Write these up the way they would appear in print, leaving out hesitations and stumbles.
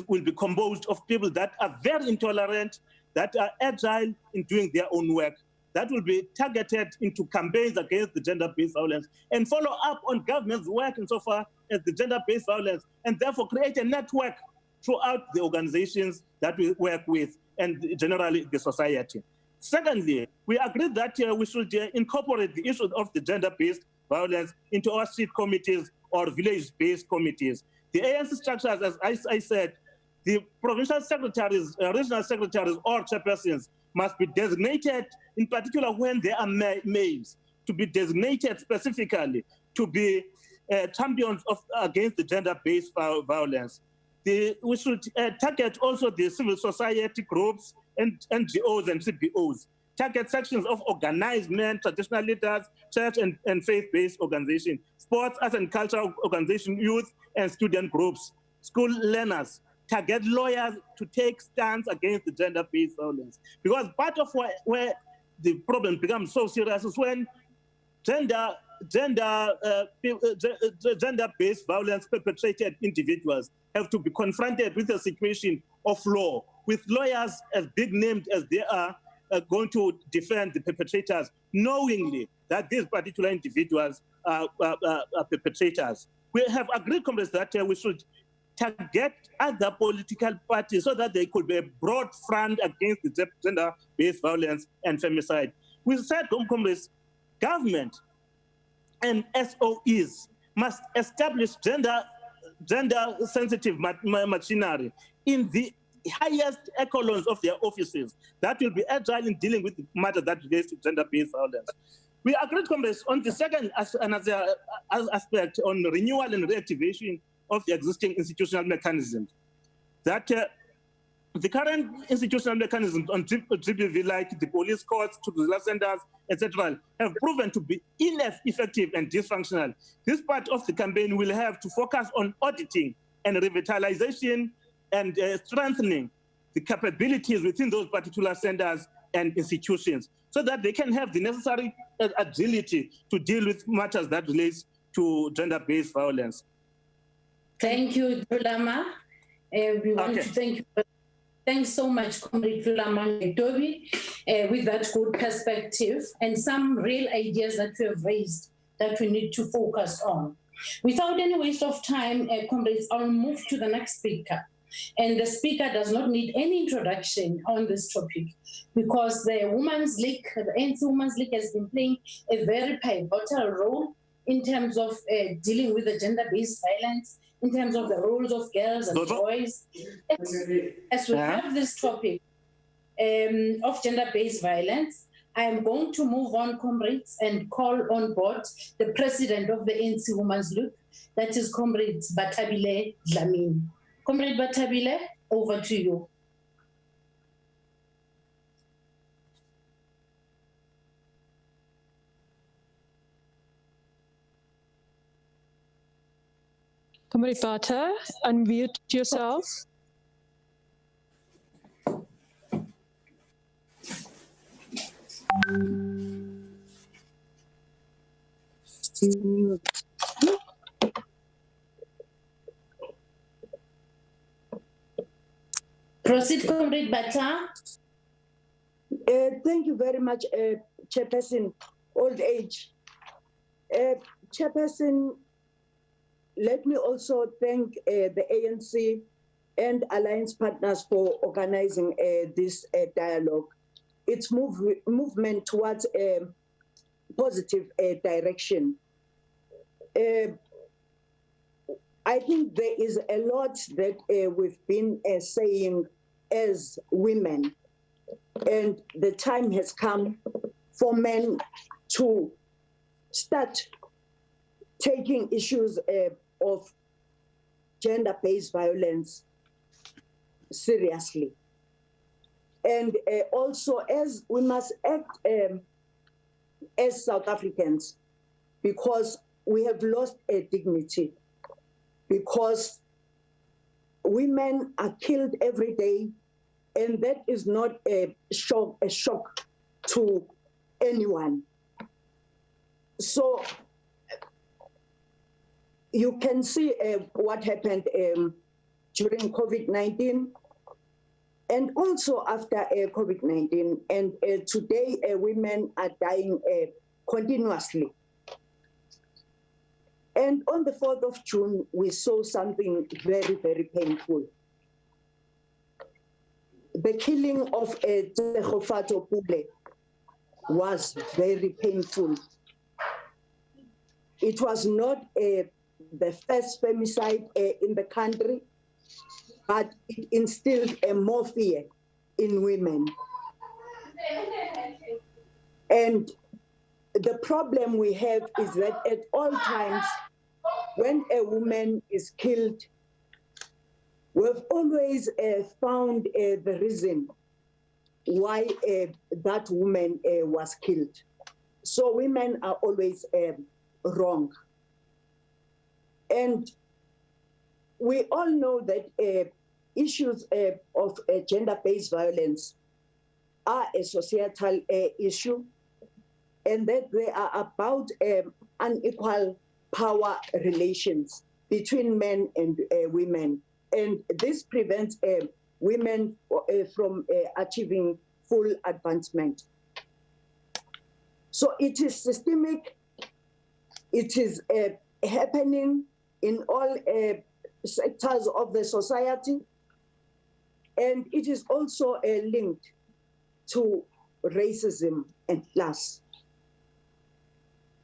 will be composed of people that are very intolerant, that are agile in doing their own work, that will be targeted into campaigns against the gender-based violence and follow up on government's work insofar as the gender-based violence, and therefore create a network throughout the organizations that we work with and generally the society. Secondly, we agreed that we should incorporate the issue of the gender-based violence into our street committees or village-based committees. The ANC structures, as I said, the provincial secretaries, regional secretaries, or chairpersons must be designated, in particular when they are males, to be designated specifically to be champions against the gender-based violence. We should target also the civil society groups and NGOs and CBOs, target sections of organized men, traditional leaders, church and faith-based organizations, sports, arts and cultural organizations, youth and student groups, school learners, target lawyers to take stands against the gender-based violence. Because part of where the problem becomes so serious is when gender-based violence perpetrated individuals have to be confronted with a situation of law, with lawyers as big named as they are going to defend the perpetrators, knowingly that these particular individuals are perpetrators. We have agreed, comrades, that we should target other political parties so that they could be a broad front against the gender-based violence and femicide. We said, comrades, government and SOEs must establish gender-sensitive machinery in the highest echelons of their offices that will be agile in dealing with the matter that relates to gender-based violence. We agreed, comrades, on the second aspect on renewal and reactivation of the existing institutional mechanisms, that the current institutional mechanisms on GBV, like the police courts, to centers, etc., have proven to be ineffective and dysfunctional. This part of the campaign will have to focus on auditing and revitalization and strengthening the capabilities within those particular centers and institutions so that they can have the necessary agility to deal with matters that relates to gender-based violence. Thank you, Dulama. We want to thank you. Thanks so much, Comrade Dulama Toby, with that good perspective and some real ideas that you have raised that we need to focus on. Without any waste of time, comrades, I'll move to the next speaker. And the speaker does not need any introduction on this topic because the Women's League, the ANC Women's League, has been playing a very pivotal role in terms of dealing with the gender-based violence, in terms of the roles of girls and boys. As we have this topic of gender-based violence, I am going to move on, comrades, and call on board the president of the ANC Women's League, that is Comrade Bathabile Dlamini. Comrade Bathabile, over to you. Comrade Bata, unmute yourself. Proceed, Comrade Bata. Thank you very much, Chairperson Old Age. Chairperson, let me also thank the ANC and alliance partners for organizing this dialogue. It's movement towards a positive direction. I think there is a lot that we've been saying as women, and the time has come for men to start taking issues of gender-based violence seriously. And also, as we must act as South Africans, because we have lost a dignity, because women are killed every day, and that is not a shock to anyone. So you can see what happened during COVID-19 and also after COVID-19. And today, women are dying continuously. And on the 4th of June, we saw something very, very painful. The killing of Tsegofato Pule was very painful. It was not the first femicide in the country, but it instilled more fear in women. And the problem we have is that at all times, when a woman is killed, we've always found the reason why that woman was killed. So women are always wrong. And we all know that issues of gender-based violence are a societal issue, and that they are about unequal power relations between men and women. And this prevents women from achieving full advancement. So it is systemic, it is happening in all sectors of the society, and it is also linked to racism and class.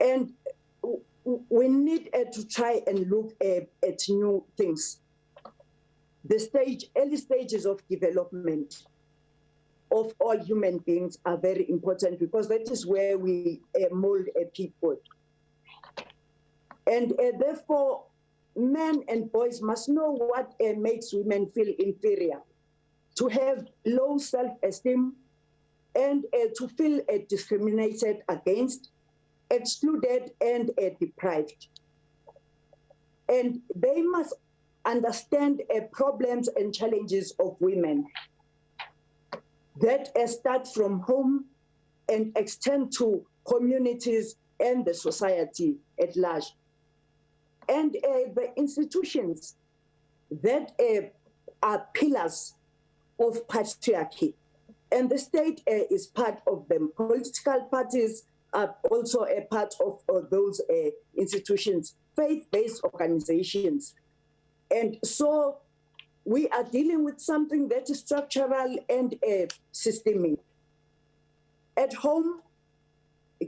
And we need to try and look at new things. The early stages of development of all human beings are very important, because that is where we mold people. And therefore, men and boys must know what makes women feel inferior, to have low self-esteem, and to feel discriminated against, excluded, and deprived. And they must understand problems and challenges of women that start from home and extend to communities and the society at large. And the institutions that are pillars of patriarchy. And the state is part of them. Political parties are also a part of those institutions, faith-based organizations. And so we are dealing with something that is structural and systemic. At home,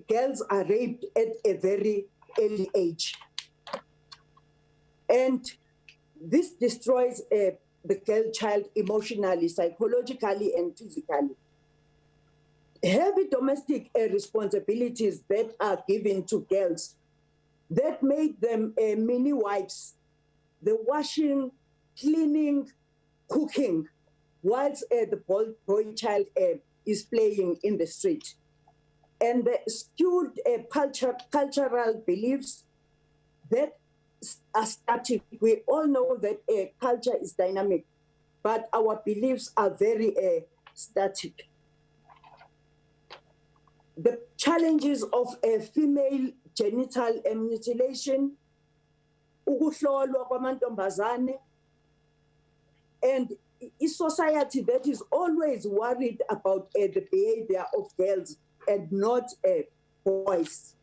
girls are raped at a very early age. And this destroys the girl child emotionally, psychologically, and physically. Heavy domestic responsibilities that are given to girls that made them mini wives, the washing, cleaning, cooking, whilst the boy child is playing in the street. And the skewed cultural beliefs that are static. We all know that culture is dynamic, but our beliefs are very static. The challenges of female genital mutilation, ukuhlolwa kwamantombazane, and a society that is always worried about the behavior of girls and not boys.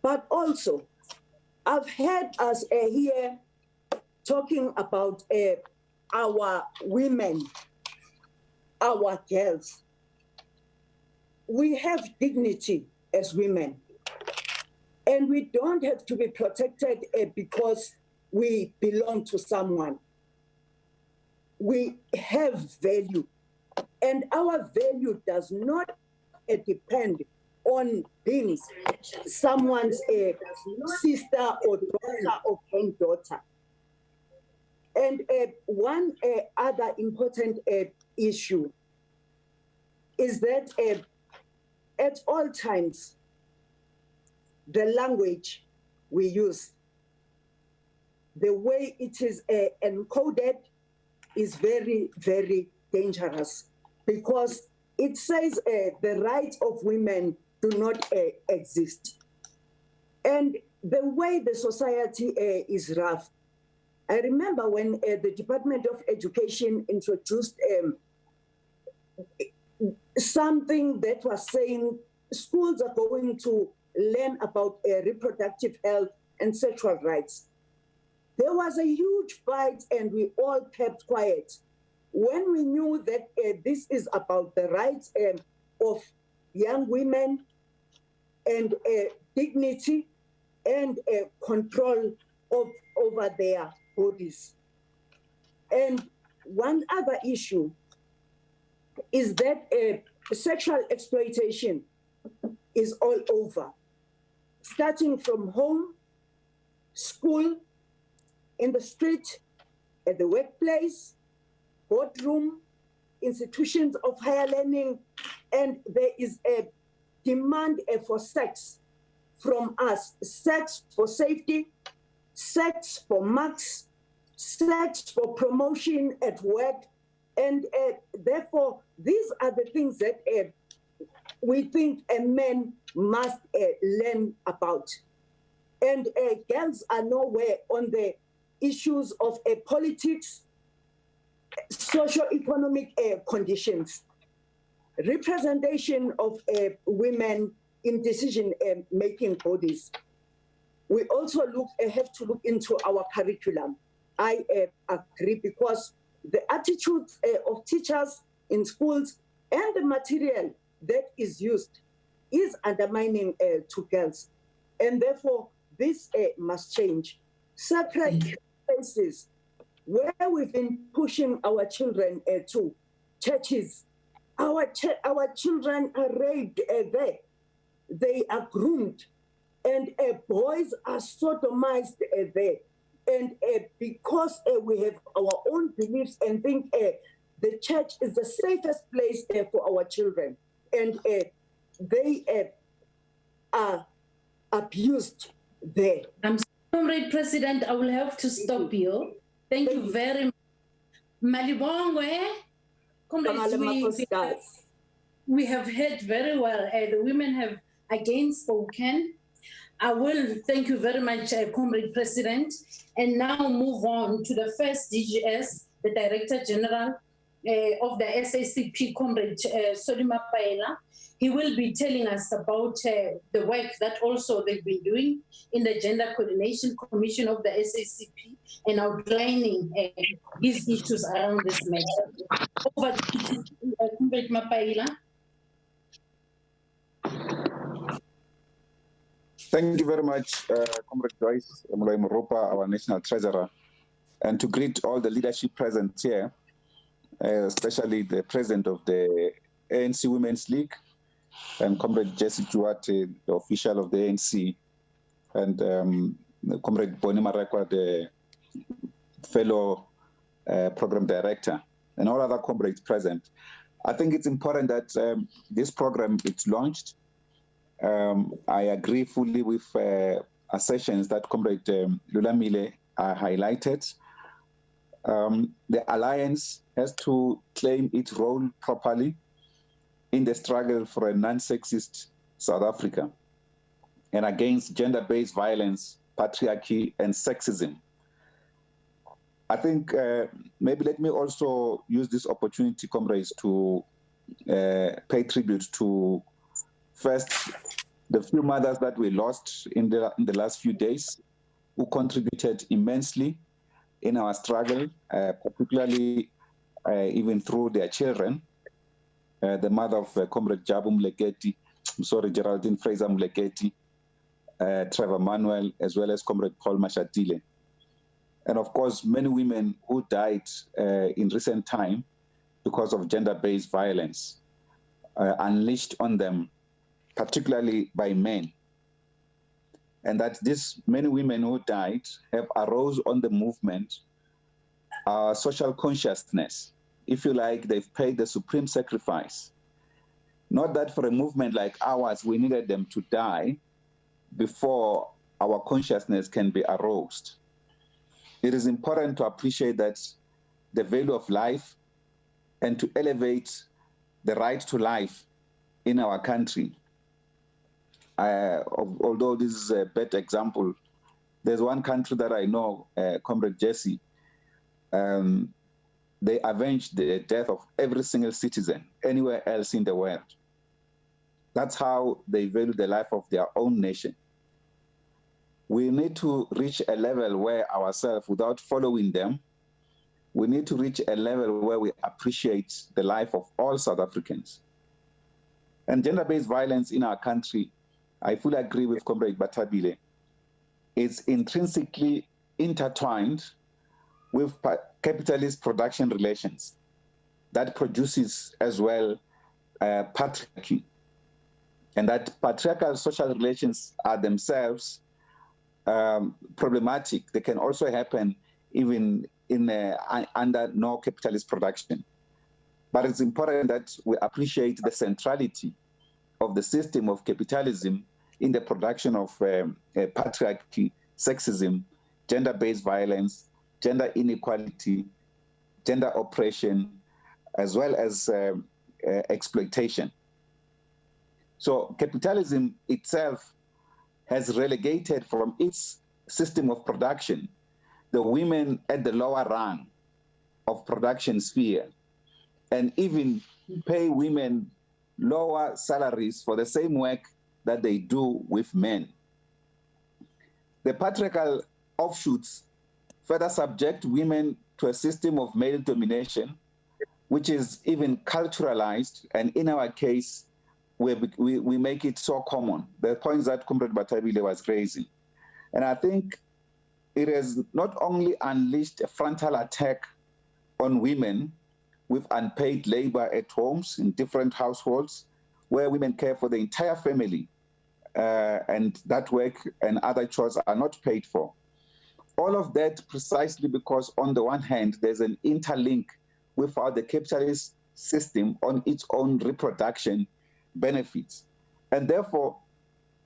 But also, I've heard us here talking about our women, our girls. We have dignity as women, and we don't have to be protected because we belong to someone. We have value, and our value does not depend on being someone's sister or daughter or granddaughter. And one other important issue is that at all times, the language we use, the way it is encoded is very, very dangerous, because it says the rights of women do not exist. And the way the society is rough, I remember when the Department of Education introduced something that was saying schools are going to learn about reproductive health and sexual rights. There was a huge fight and we all kept quiet when we knew that this is about the rights of young women and dignity and control over their bodies. And one other issue is that sexual exploitation is all over, starting from home, school, in the street, at the workplace, boardroom, institutions of higher learning, and there is a demand for sex from us, sex for safety, sex for marks, sex for promotion at work, and therefore these are the things that we think a man must learn about. And girls are nowhere on the issues of politics, socio-economic conditions, representation of women in decision-making bodies. We also have to look into our curriculum. I agree, because the attitudes of teachers in schools and the material that is used is undermining to girls. And therefore, this must change. Sacred places where we've been pushing our children to, churches. Our children are raped there. They are groomed, and boys are sodomized there. And because we have our own beliefs and think the church is the safest place for our children, and they are abused there. I'm sorry, Comrade President, I will have to stop you. Thank you very much. Malibongwe, comrades, we have heard very well. The women have again spoken. I will thank you very much, Comrade President, and now move on to the first DGS, the Director General of the SACP, Comrade Solima Paela. He will be telling us about the work that also they've been doing in the Gender Coordination Commission of the SACP and outlining his issues around this matter. Over to Comrade Mapaela. Thank you very much, Comrade Joyce Moropa, our National Treasurer, and to greet all the leadership present here, especially the President of the ANC Women's League, and Comrade Jesse Duarte, the official of the ANC, and Comrade Boni Marekwa, the fellow program director, and all other comrades present. I think it's important that this program is launched. I agree fully with assertions that Comrade Lulamile highlighted. The Alliance has to claim its role properly in the struggle for a non-sexist South Africa and against gender-based violence, patriarchy, and sexism. I think maybe let me also use this opportunity, comrades, to pay tribute to first the few mothers that we lost in the last few days, who contributed immensely in our struggle, particularly even through their children. The mother of Comrade Jabu Mleketi, Geraldine Fraser Mleketi, Trevor Manuel, as well as Comrade Paul Mashatile. And of course, many women who died in recent time because of gender-based violence unleashed on them, particularly by men. And that these many women who died have arose on the movement, social consciousness. If you like, they've paid the supreme sacrifice. Not that for a movement like ours, we needed them to die before our consciousness can be aroused. It is important to appreciate that the value of life and to elevate the right to life in our country. Although this is a bad example, There's one country that I know, Comrade Jesse, they avenged the death of every single citizen anywhere else in the world. That's how they value the life of their own nation. We need to reach a level where ourselves, without following them, we need to reach a level where we appreciate the life of all South Africans. And gender-based violence in our country, I fully agree with Comrade Batabile, it's intrinsically intertwined with capitalist production relations that produces as well patriarchy. And that patriarchal social relations are themselves problematic. They can also happen even in under no capitalist production. But it's important that we appreciate the centrality of the system of capitalism in the production of patriarchy, sexism, gender-based violence, gender inequality, gender oppression, as well as exploitation. So capitalism itself has relegated from its system of production the women at the lower rung of production sphere, and even pay women lower salaries for the same work that they do with men. The patriarchal offshoots further subject women to a system of male domination, which is even culturalized, and in our case, we make it so common, the points that Comrade Batabile was raising. And I think it has not only unleashed a frontal attack on women with unpaid labor at homes in different households, where women care for the entire family, and that work and other chores are not paid for. All of that precisely because, on the one hand, there's an interlink with how the capitalist system on its own reproduction benefits. And therefore,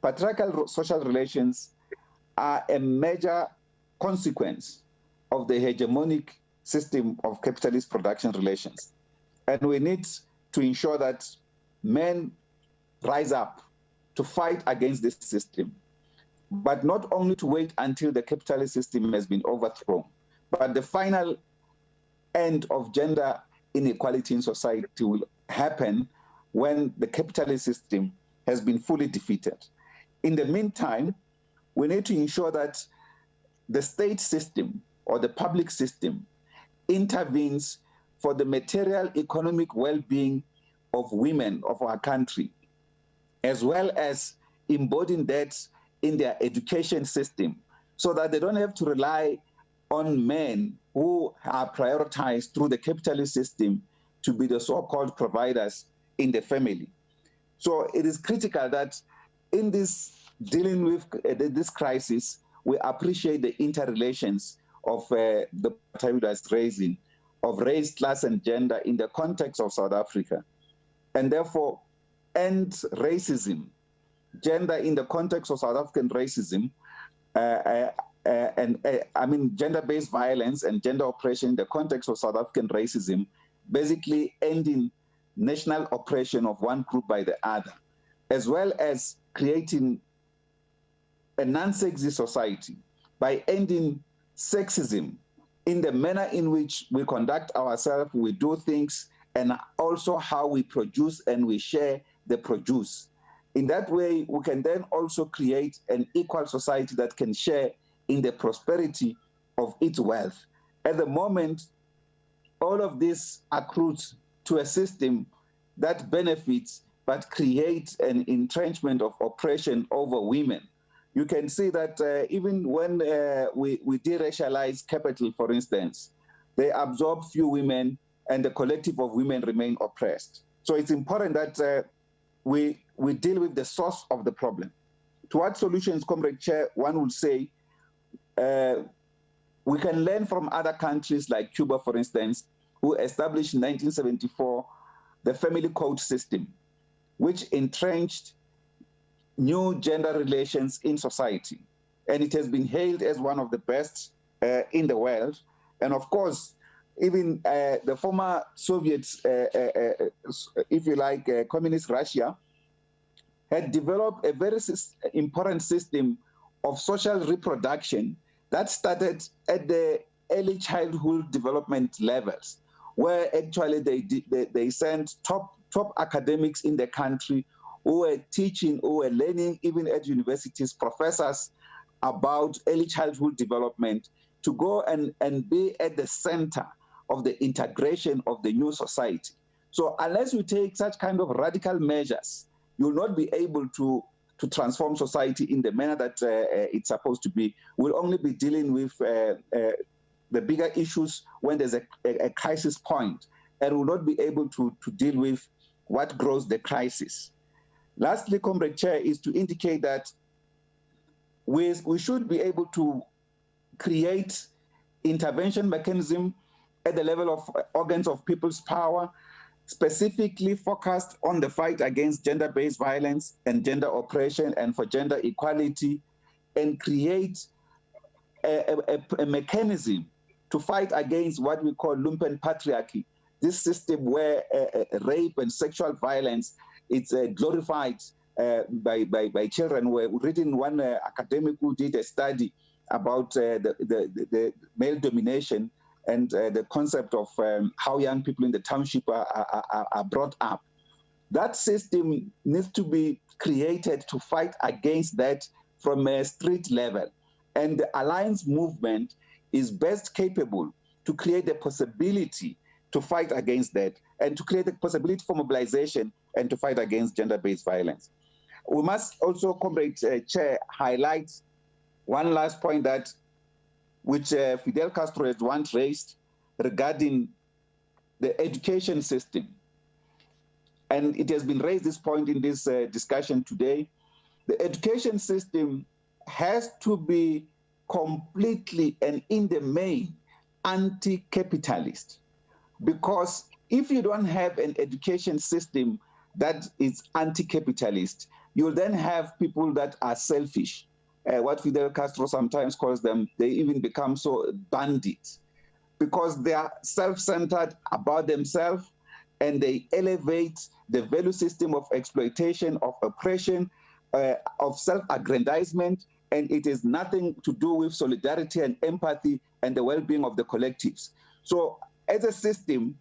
patriarchal social relations are a major consequence of the hegemonic system of capitalist production relations. And we need to ensure that men rise up to fight against this system, but not only to wait until the capitalist system has been overthrown, but the final end of gender inequality in society will happen when the capitalist system has been fully defeated. In the meantime, we need to ensure that the state system or the public system intervenes for the material economic well-being of women of our country, as well as embodying that in their education system, so that they don't have to rely on men who are prioritized through the capitalist system to be the so-called providers in the family. So it is critical that in this dealing with this crisis, we appreciate the interrelations of the Batavidas raising of race, class, and gender in the context of South Africa, and therefore end racism, gender in the context of South African racism, I mean gender-based violence and gender oppression in the context of South African racism, basically ending national oppression of one group by the other, as well as creating a non-sexist society by ending sexism in the manner in which we conduct ourselves, we do things, and also how we produce and we share the produce. In that way, we can then also create an equal society that can share in the prosperity of its wealth. At the moment, all of this accrues to a system that benefits but creates an entrenchment of oppression over women. You can see that even when we deracialize capital, for instance, they absorb few women and the collective of women remain oppressed. So it's important that we deal with the source of the problem. To what solutions, Comrade Chair, one would say, we can learn from other countries like Cuba, for instance, who established in 1974 the family code system, which entrenched new gender relations in society. And it has been hailed as one of the best in the world. And of course, even the former Soviets, if you like, communist Russia, had developed a very important system of social reproduction that started at the early childhood development levels, where actually they sent top academics in the country who were teaching, who were learning, even at universities, professors about early childhood development, to go and be at the center of the integration of the new society. So unless you take such kind of radical measures, you'll not be able to transform society in the manner that it's supposed to be. We'll only be dealing with the bigger issues when there's a crisis point, and will not be able to deal with what grows the crisis. Lastly, Comrade Chair, is to indicate that we should be able to create intervention mechanism at the level of organs of people's power, specifically focused on the fight against gender-based violence and gender oppression and for gender equality, and create a mechanism to fight against what we call lumpen patriarchy, this system where rape and sexual violence is glorified by children. We're reading one academic who did a study about the male domination and the concept of how young people in the township are brought up. That system needs to be created to fight against that from a street level. And the alliance movement is best capable to create the possibility to fight against that and to create the possibility for mobilization and to fight against gender-based violence. We must also, Comrade Chair, highlight one last point which Fidel Castro had once raised regarding the education system. And it has been raised, this point, in this discussion today. The education system has to be completely and in the main anti-capitalist, because if you don't have an education system that is anti-capitalist, you'll then have people that are selfish. What Fidel Castro sometimes calls them, they even become so bandits, because they are self-centered about themselves, and they elevate the value system of exploitation, of oppression, of self-aggrandizement, and it is nothing to do with solidarity and empathy and the well-being of the collectives. So as a system,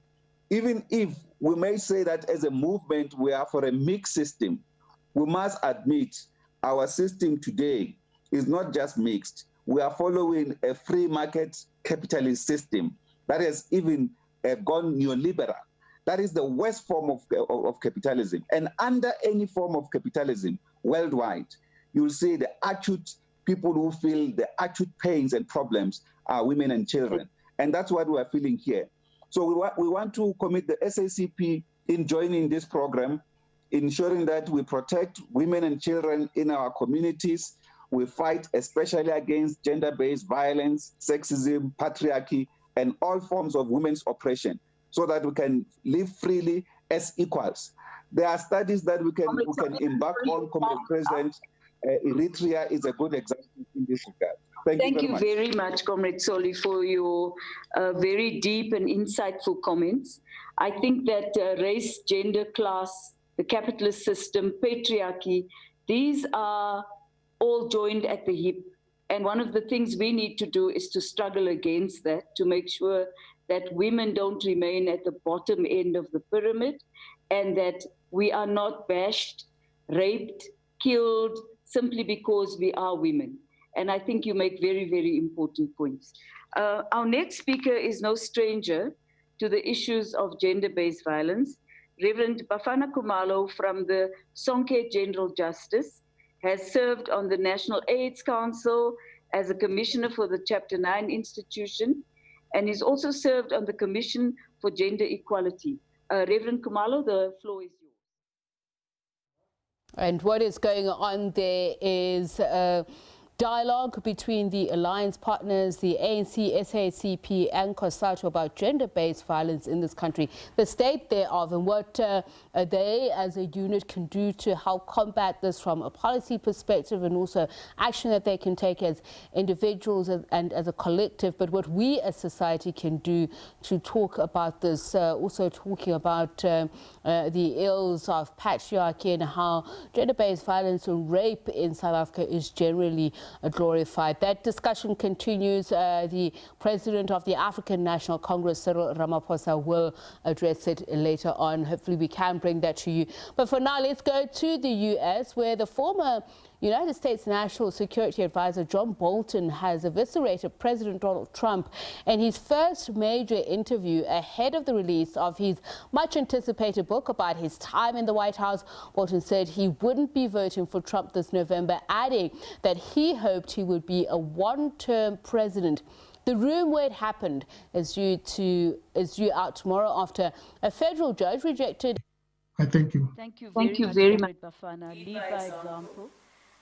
even if we may say that as a movement we are for a mixed system, we must admit our system today is not just mixed. We are following a free market capitalist system that has even gone neoliberal. That is the worst form of capitalism. And under any form of capitalism worldwide, you'll see the acute people who feel the acute pains and problems are women and children. And that's what we are feeling here. So we want to commit the SACP in joining this program, ensuring that we protect women and children in our communities. We fight especially against gender-based violence, sexism, patriarchy, and all forms of women's oppression, so that we can live freely as equals. There are studies that we can embark on, Comrade President. Eritrea is a good example in this regard. Thank you very much, Comrade Soli, for your very deep and insightful comments. I think that race, gender, class, the capitalist system, patriarchy, these are all joined at the hip. And one of the things we need to do is to struggle against that, to make sure that women don't remain at the bottom end of the pyramid, and that we are not bashed, raped, killed, simply because we are women. And I think you make very, very important points. Our next speaker is no stranger to the issues of gender-based violence. Reverend Bafana Khumalo from the Sonke General Justice has served on the National AIDS Council as a commissioner for the Chapter 9 institution, and he's also served on the Commission for Gender Equality. Reverend Khumalo, the floor is yours. And what is going on there is dialogue between the alliance partners, the ANC, SACP and COSATU about gender-based violence in this country, the state thereof, and what they as a unit can do to help combat this from a policy perspective, and also action that they can take as individuals and as a collective, but what we as society can do to talk about this, also talking about the ills of patriarchy and how gender-based violence and rape in South Africa is generally glorified. That discussion continues. The president of the African National Congress, Cyril Ramaphosa, will address it later on. Hopefully we can bring that to you. But for now, let's go to the U.S., where the former United States National Security Advisor John Bolton has eviscerated President Donald Trump in his first major interview ahead of the release of his much-anticipated book about his time in the White House. Bolton said he wouldn't be voting for Trump this November, adding that he hoped he would be a one-term president. The room where it happened is due out tomorrow after a federal judge rejected. I thank you. Thank you very much, Bafana. Lead by example.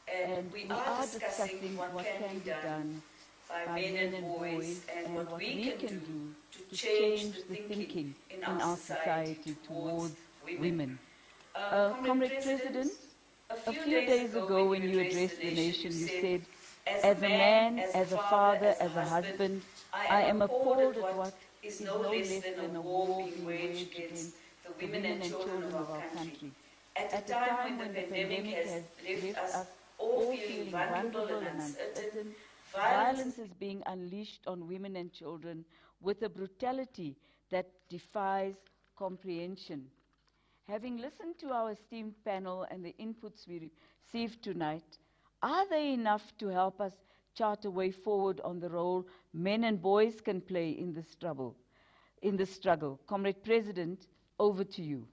And we are discussing what can be done by men and boys and what we can do to change the thinking in our society towards women. Comrade President, a few days ago when you addressed the nation, you said, as a man, as a father, as a husband, I am appalled at what is no less than a war being waged against the women and children of our country. At a time when the pandemic has left us all feeling vulnerable and uncertain, violence is being unleashed on women and children with a brutality that defies comprehension. Having listened to our esteemed panel and the inputs we received tonight, are they enough to help us chart a way forward on the role men and boys can play in this struggle? Comrade President, over to you.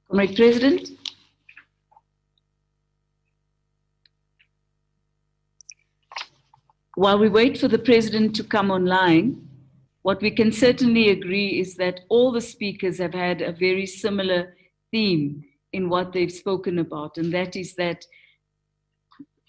Comrade President. While we wait for the President to come online, what we can certainly agree is that all the speakers have had a very similar theme in what they've spoken about, and that is that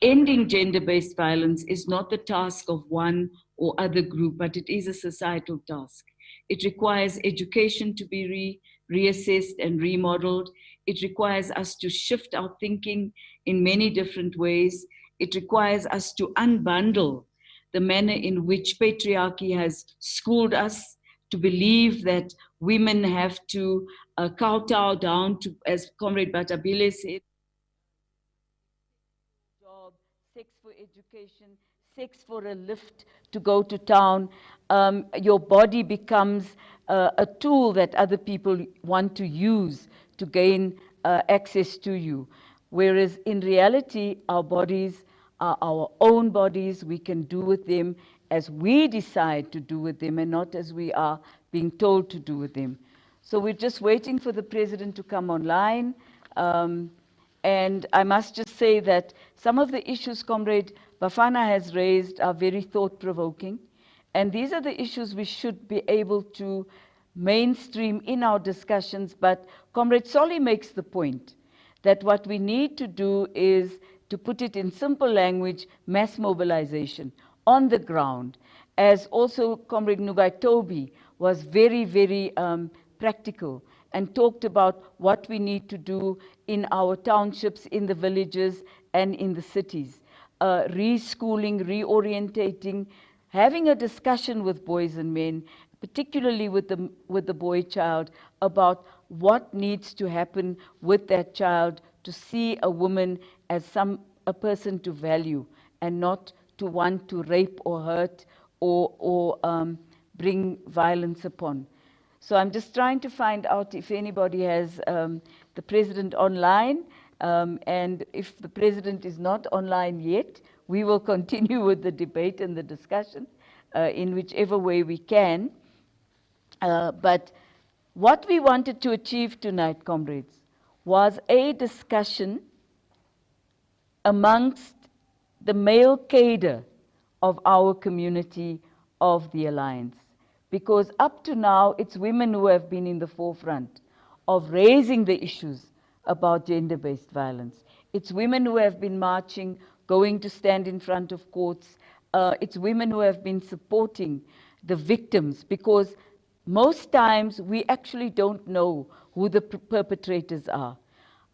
ending gender-based violence is not the task of one or other group, but it is a societal task. It requires education to be reassessed and remodeled. It requires us to shift our thinking in many different ways. It requires us to unbundle the manner in which patriarchy has schooled us to believe that women have to kowtow down to, as Comrade Batabile said, job, sex for education, sex for a lift to go to town. Your body becomes a tool that other people want to use to gain access to you. Whereas in reality, our bodies are our own bodies. We can do with them as we decide to do with them and not as we are being told to do with them. So we're just waiting for the President to come online. And I must just say that some of the issues Comrade Bafana has raised are very thought-provoking. And these are the issues we should be able to mainstream in our discussions. But Comrade Solly makes the point that what we need to do is, to put it in simple language, mass mobilization on the ground. As also Comrade Nugai Toby was very, very practical and talked about what we need to do in our townships, in the villages, and in the cities. Reschooling, reorientating, having a discussion with boys and men, particularly with the boy child, about what needs to happen with that child to see a woman as a person to value and not to want to rape or hurt or bring violence upon. So I'm just trying to find out if anybody has the President online, and if the President is not online yet, we will continue with the debate and the discussion in whichever way we can. But what we wanted to achieve tonight, comrades, was a discussion amongst the male cadre of our community of the Alliance. Because up to now, it's women who have been in the forefront of raising the issues about gender-based violence. It's women who have been marching, going to stand in front of courts. It's women who have been supporting the victims, because most times we actually don't know who the perpetrators are.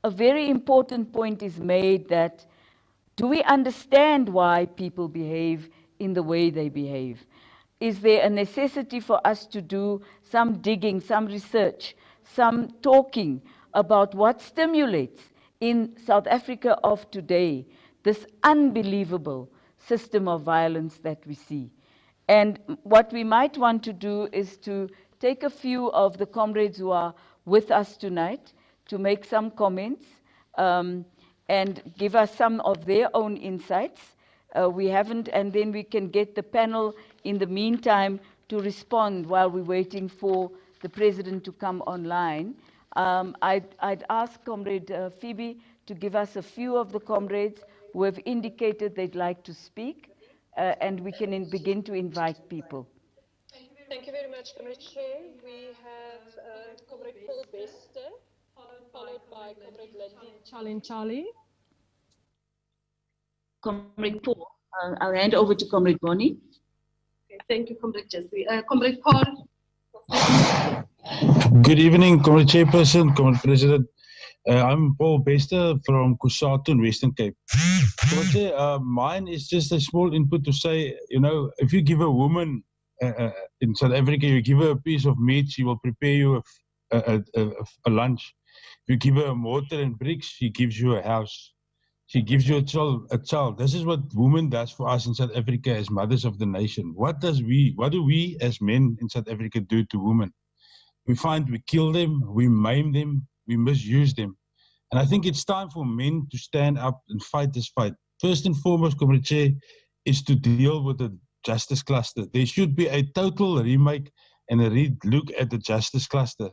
A very important point is made that, do we understand why people behave in the way they behave? Is there a necessity for us to do some digging, some research, some talking about what stimulates in South Africa of today this unbelievable system of violence that we see? And what we might want to do is to take a few of the comrades who are with us tonight to make some comments and give us some of their own insights. We haven't, and then we can get the panel in the meantime to respond while we're waiting for the president to come online. I'd ask Comrade Phoebe to give us a few of the comrades who have indicated they'd like to speak, and we can begin to invite people. Thank you very much, Comrade Chair. We have Comrade Paul Bester, followed by Comrade Lindy Charlie. Comrade Paul, I'll hand over to Comrade Bonnie. Okay, thank you, Comrade Jesse. Comrade Paul. Good evening, Comrade Chairperson, Comrade President. I'm Paul Bester from Kusatu in Western Cape. Mine is just a small input to say, you know, if you give a woman in South Africa, you give her a piece of meat, she will prepare you a lunch. If you give her mortar and bricks, she gives you a house. She gives you a child. This is what women does for us in South Africa as mothers of the nation. What do we as men in South Africa do to women? We kill them, we maim them, we misuse them. And I think it's time for men to stand up and fight this fight. First and foremost, Comrade Chair, is to deal with the justice cluster. There should be a total remake and a look at the justice cluster.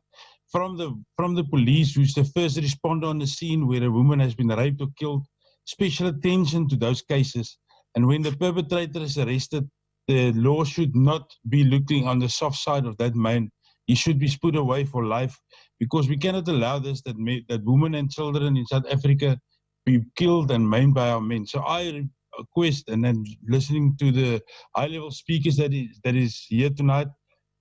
From the police, who's the first responder on the scene where a woman has been raped or killed, special attention to those cases. And when the perpetrator is arrested, the law should not be looking on the soft side of that man. He should be put away for life, because we cannot allow this, that women and children in South Africa be killed and maimed by our men. So I request, and then listening to the high-level speakers that is here tonight,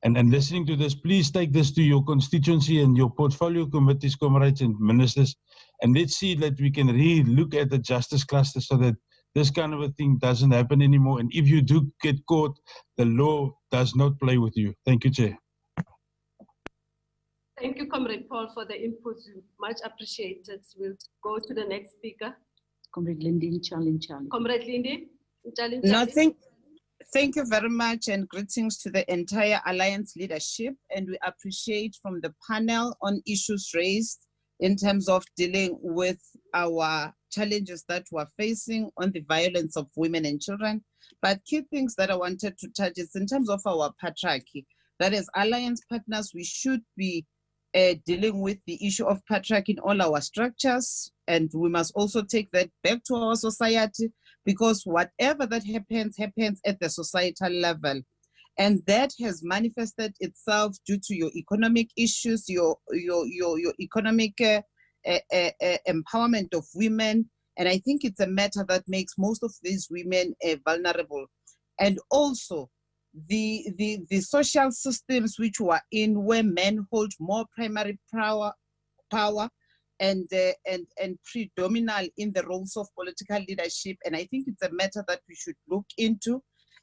and listening to this, please take this to your constituency and your portfolio committees, comrades and ministers, and let's see that we can really look at the justice cluster so that this kind of a thing doesn't happen anymore. And if you do get caught, the law does not play with you. Thank you, Chair. Thank you, Comrade Paul, for the inputs. Much appreciated. We'll go to the next speaker. Comrade Lindy, Charlie. Comrade Lindy, Charlie. No, thank you very much, and greetings to the entire Alliance leadership. And we appreciate from the panel on issues raised in terms of dealing with our challenges that we're facing on the violence of women and children. But key things that I wanted to touch is in terms of our patriarchy. That is, Alliance partners, we should be dealing with the issue of patriarchy in all our structures, and we must also take that back to our society, because whatever that happens at the societal level, and that has manifested itself due to your economic issues, your economic empowerment of women, and I think it's a matter that makes most of these women vulnerable, and also the social systems which were in, where men hold more primary power and predominant in the roles of political leadership. And I think it's a matter that we should look into.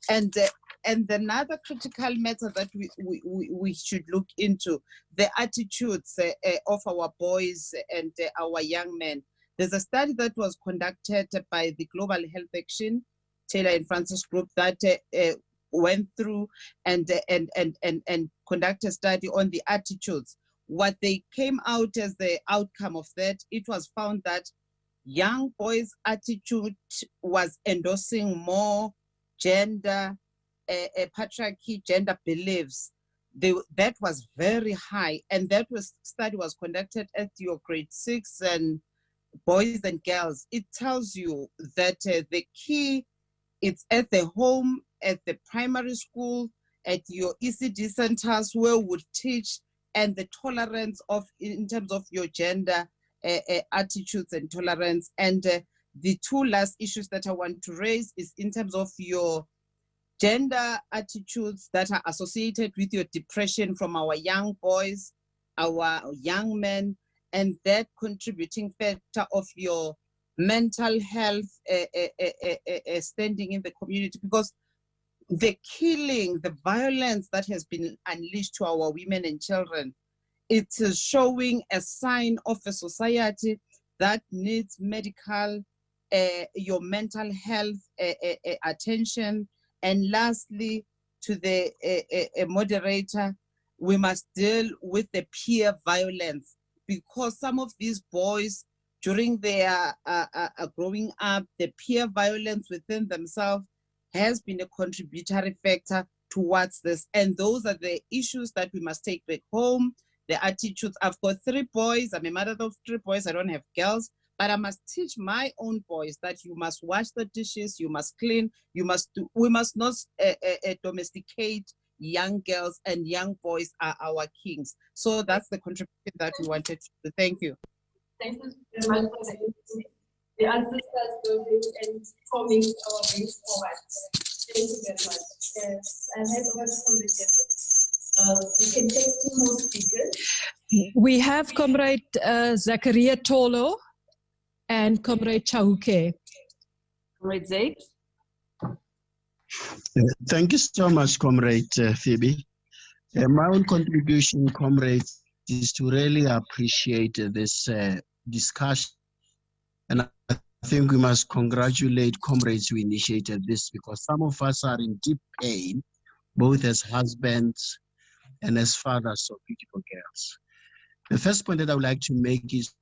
And another critical matter that we should look into, the attitudes of our boys and our young men. There's a study that was conducted by the Global Health Action, Taylor and Francis Group, that went through and conducted a study on the attitudes. What they came out as the outcome of that, it was found that young boys' attitude was endorsing more gender, patriarchy, gender beliefs. That was very high, and that study was conducted at your grade 6 and boys and girls. It tells you that the key, it's at the home, at the primary school, at your ECD centers, where we would teach, and the tolerance of, in terms of your gender attitudes and tolerance. And the two last issues that I want to raise is in terms of your gender attitudes that are associated with your depression from our young boys, our young men, and that contributing factor of your mental health standing in the community. Because the killing, the violence that has been unleashed to our women and children, it is showing a sign of a society that needs medical, your mental health attention. And lastly, to the moderator, we must deal with the peer violence, because some of these boys, during their growing up, the peer violence within themselves has been a contributory factor towards this. And those are the issues that we must take back home. The attitudes. I've got 3 boys. I'm a mother of 3 boys. I don't have girls, but I must teach my own boys that you must wash the dishes, you must clean, you must do. We must not domesticate young girls, and young boys are our kings. So that's the contribution that we wanted to. Thank you. Thank you very much for the answers and forming our way forward. Thank you very much. And head over to the we can take 2 more speakers. We have Comrade Zakaria Tolo and Comrade Chauke. Comrade Zaid. Thank you so much, Comrade Phoebe. My own contribution, comrades, is to really appreciate this discussion. And I think we must congratulate comrades who initiated this, because some of us are in deep pain, both as husbands and as fathers of beautiful girls. The first point that I would like to make is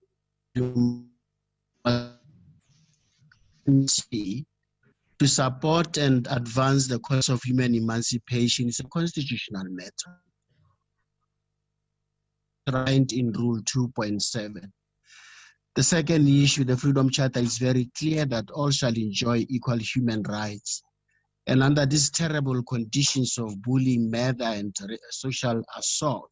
to support and advance the cause of human emancipation is a constitutional matter, right in Rule 2.7. The second issue, the Freedom Charter, is very clear that all shall enjoy equal human rights. And under these terrible conditions of bullying, murder, and sexual assault,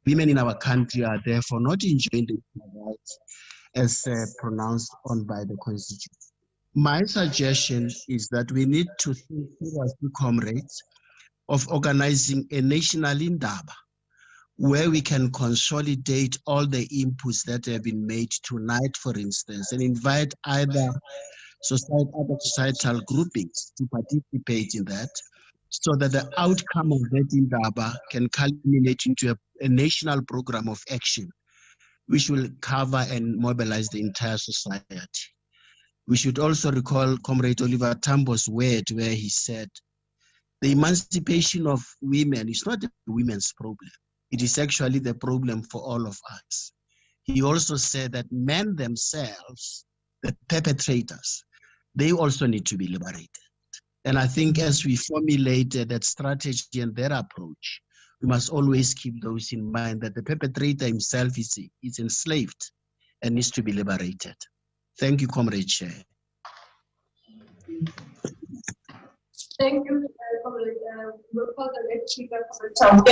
women in our country are therefore not enjoying the rights as pronounced on by the Constitution. My suggestion is that we need to think seriously, comrades, of organizing a national indaba, where we can consolidate all the inputs that have been made tonight, for instance, and invite other societal groupings to participate in that, so that the outcome of that indaba can culminate into a national program of action, which will cover and mobilize the entire society. We should also recall Comrade Oliver Tambo's word, where he said, the emancipation of women is not a women's problem. It is actually the problem for all of us. He also said that men themselves, the perpetrators, they also need to be liberated. And I think as we formulated that strategy and their approach, we must always keep those in mind, that the perpetrator himself is enslaved and needs to be liberated. Thank you, Comrade Chair. Thank you, Comrade. We'll call the next speaker, Comrade Chauke.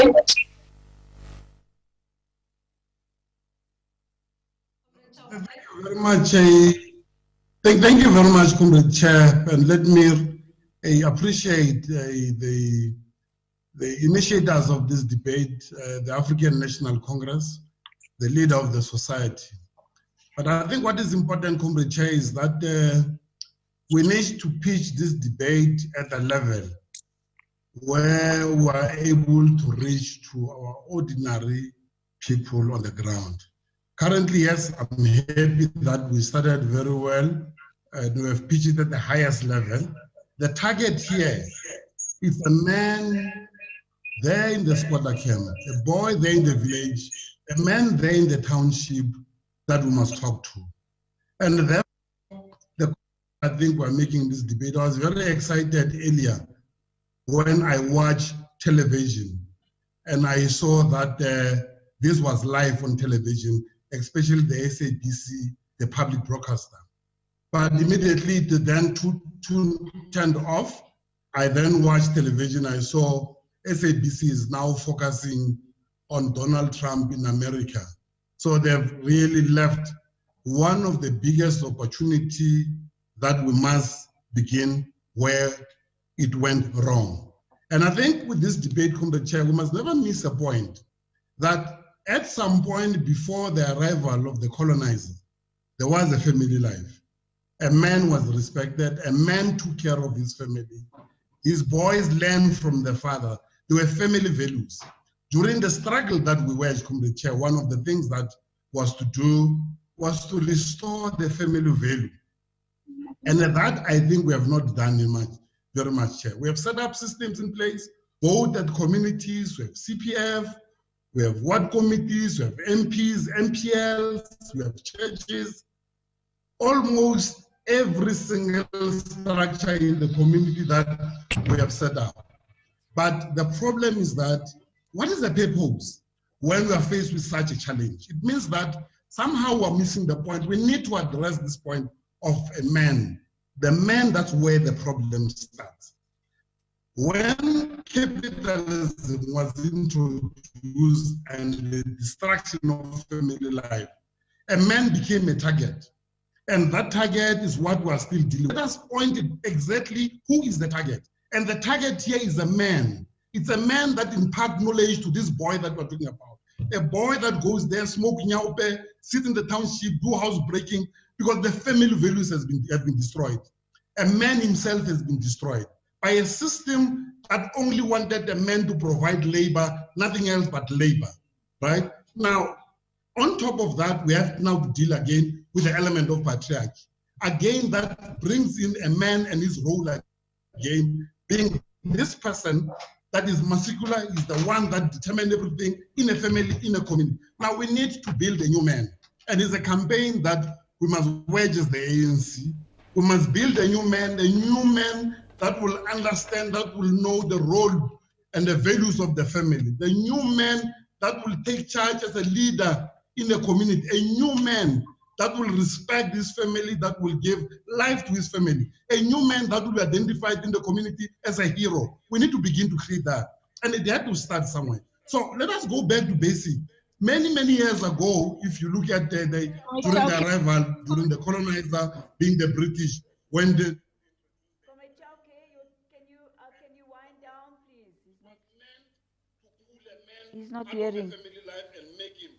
Thank you very much. Thank you very much, Comrade Chair, and let me appreciate the initiators of this debate, the African National Congress, the leader of the society. But I think what is important, Comrade Chair, is that we need to pitch this debate at a level where we are able to reach to our ordinary people on the ground. Currently, yes, I'm happy that we started very well and we have pitched it at the highest level. The target here is a man there in the squatter camp, a boy there in the village, a man there in the township that we must talk to. And therefore, I think we're making this debate. I was very excited earlier when I watched television and I saw that this was live on television, especially the SABC, the public broadcaster. But immediately it then turned off. I then watched television. I saw SABC is now focusing on Donald Trump in America. So they've really left one of the biggest opportunity that we must begin where it went wrong. And I think with this debate, Comrade Chair, we must never miss a point that at some point before the arrival of the colonizers, there was a family life. A man was respected. A man took care of his family. His boys learned from their father. There were family values. During the struggle that we were as Comrade Chair, one of the things that was to do was to restore the family value. And that I think we have not done very much, Chair. We have set up systems in place, both at communities, we have CPF, we have ward committees, we have MPs, MPLs, we have churches. Almost every single structure in the community that we have set up. But the problem is that, what is the purpose when we are faced with such a challenge? It means that somehow we're missing the point. We need to address this point of a man. The man, that's where the problem starts. When capitalism was introduced and the destruction of family life, a man became a target. And that target is what we are still dealing with. Let us point exactly who is the target. And the target here is a man. It's a man that imparts knowledge to this boy that we're talking about. A boy that goes there, smoke nyaupe, sit in the township, do housebreaking, because the family values have been destroyed. A man himself has been destroyed by a system that only wanted a man to provide labor, nothing else but labor, right? Now, on top of that, we have now to deal again with the element of patriarchy. Again, that brings in a man and his role again, being this person that is muscular, is the one that determines everything in a family, in a community. Now we need to build a new man. And it's a campaign that we must wage as the ANC. We must build a new man that will understand, that will know the role and the values of the family. The new man that will take charge as a leader in the community, a new man that will respect his family, that will give life to his family, a new man that will be identified in the community as a hero. We need to begin to create that. And it had to start somewhere. So let us go back to basic. Many, many years ago, if you look at during the arrival, during the colonizer, being the British, when the... Can you wind down, please? He's not hearing.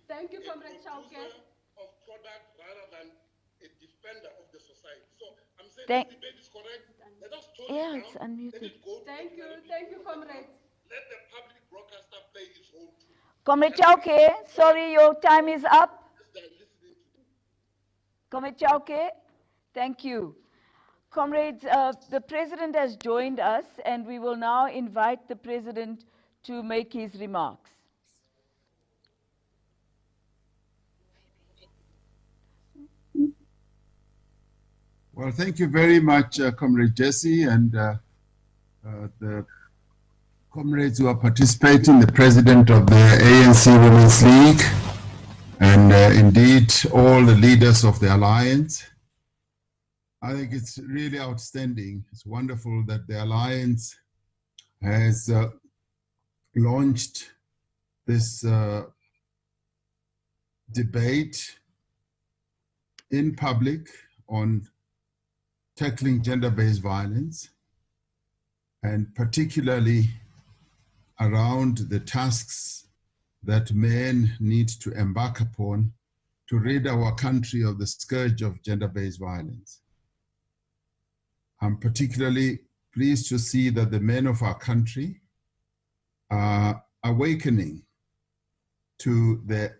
Thank you, Comrade Chauke. Of product rather than a defender of the society. So I'm saying the debate is correct. Let us tone it It's down. unmuted. Let it go. Thank you, Comrade. Let the public broadcaster play its role too. Comrade Chauke, sorry, your time is up. Comrade Chauke, thank you. Comrades, the President has joined us, and we will now invite the President to make his remarks. Well, thank you very much, Comrade Jesse, and the comrades who are participating, the President of the ANC Women's League, and indeed all the leaders of the Alliance. I think it's really outstanding. It's wonderful that the Alliance has launched this debate in public on tackling gender-based violence, and particularly around the tasks that men need to embark upon to rid our country of the scourge of gender-based violence. I'm particularly pleased to see that the men of our country are awakening to the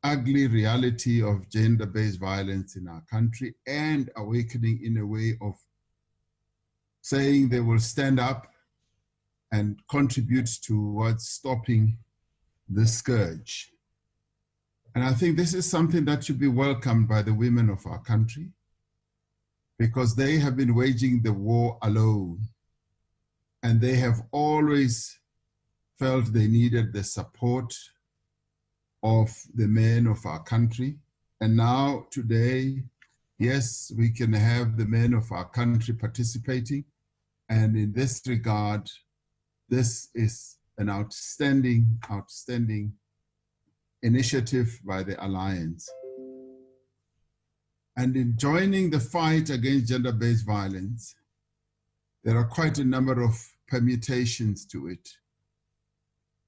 ugly reality of gender-based violence in our country, and awakening in a way of saying they will stand up and contribute towards stopping the scourge. And I think this is something that should be welcomed by the women of our country, because they have been waging the war alone, and they have always felt they needed the support of the men of our country. And now today, yes, we can have the men of our country participating. And in this regard, this is an outstanding, outstanding initiative by the Alliance. And in joining the fight against gender-based violence, there are quite a number of permutations to it.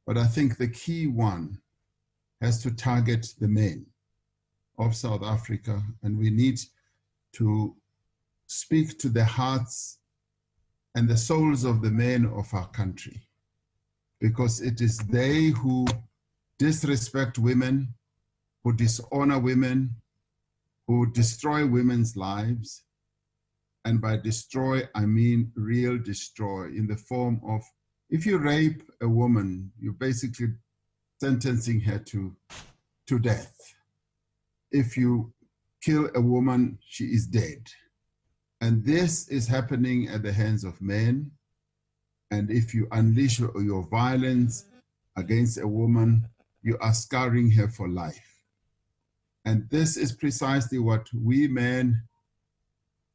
But I think the key one has to target the men of South Africa, and we need to speak to the hearts and the souls of the men of our country, because it is they who disrespect women, who dishonor women, who destroy women's lives. And by destroy, I mean real destroy, in the form of, if you rape a woman, you're basically sentencing her to death. If you kill a woman, she is dead. And this is happening at the hands of men. And if you unleash your violence against a woman, you are scarring her for life. And this is precisely what we men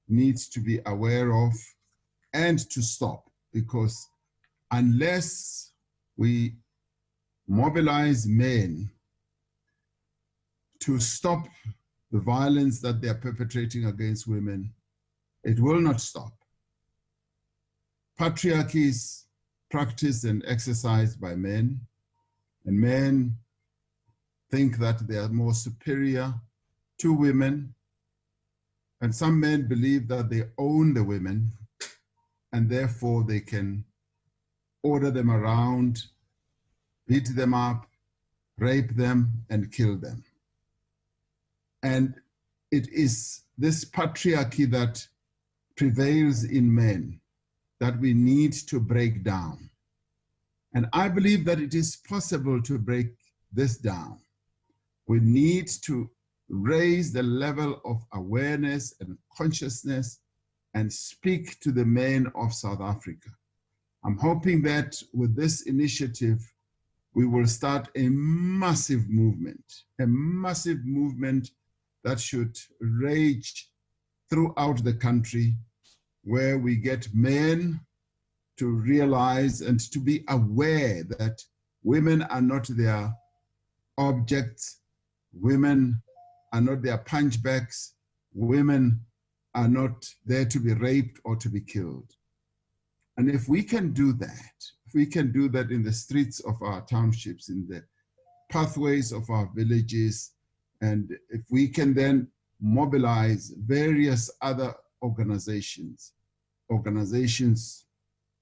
need to be aware of and to stop, because unless we mobilize men to stop the violence that they are perpetrating against women, it will not stop. Patriarchy is practiced and exercised by men, and men think that they are more superior to women, and some men believe that they own the women, and therefore they can order them around, beat them up, rape them, and kill them. And it is this patriarchy that prevails in men that we need to break down. And I believe that it is possible to break this down. We need to raise the level of awareness and consciousness and speak to the men of South Africa. I'm hoping that with this initiative, we will start a massive movement that should rage throughout the country, where we get men to realize and to be aware that women are not their objects, women are not their punchbacks, women are not there to be raped or to be killed. And if we can do that, in the streets of our townships, in the pathways of our villages, and if we can then mobilize various other organizations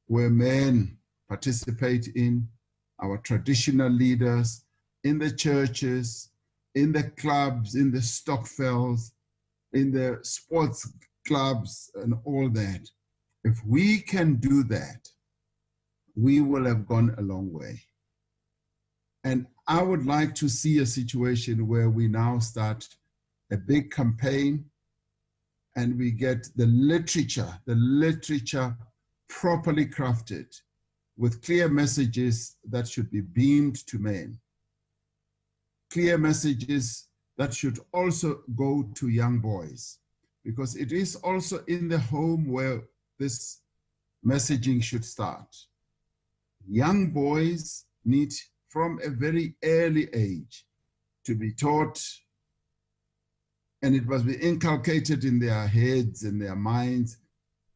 where men participate in, our traditional leaders, in the churches, in the clubs, in the stokvels, in the sports clubs, and all that. If we can do that, we will have gone a long way. And I would like to see a situation where we now start a big campaign and we get the literature properly crafted with clear messages that should be beamed to men. Clear messages that should also go to young boys, because it is also in the home where this messaging should start. Young boys need, from a very early age, to be taught, and it must be inculcated in their heads and their minds,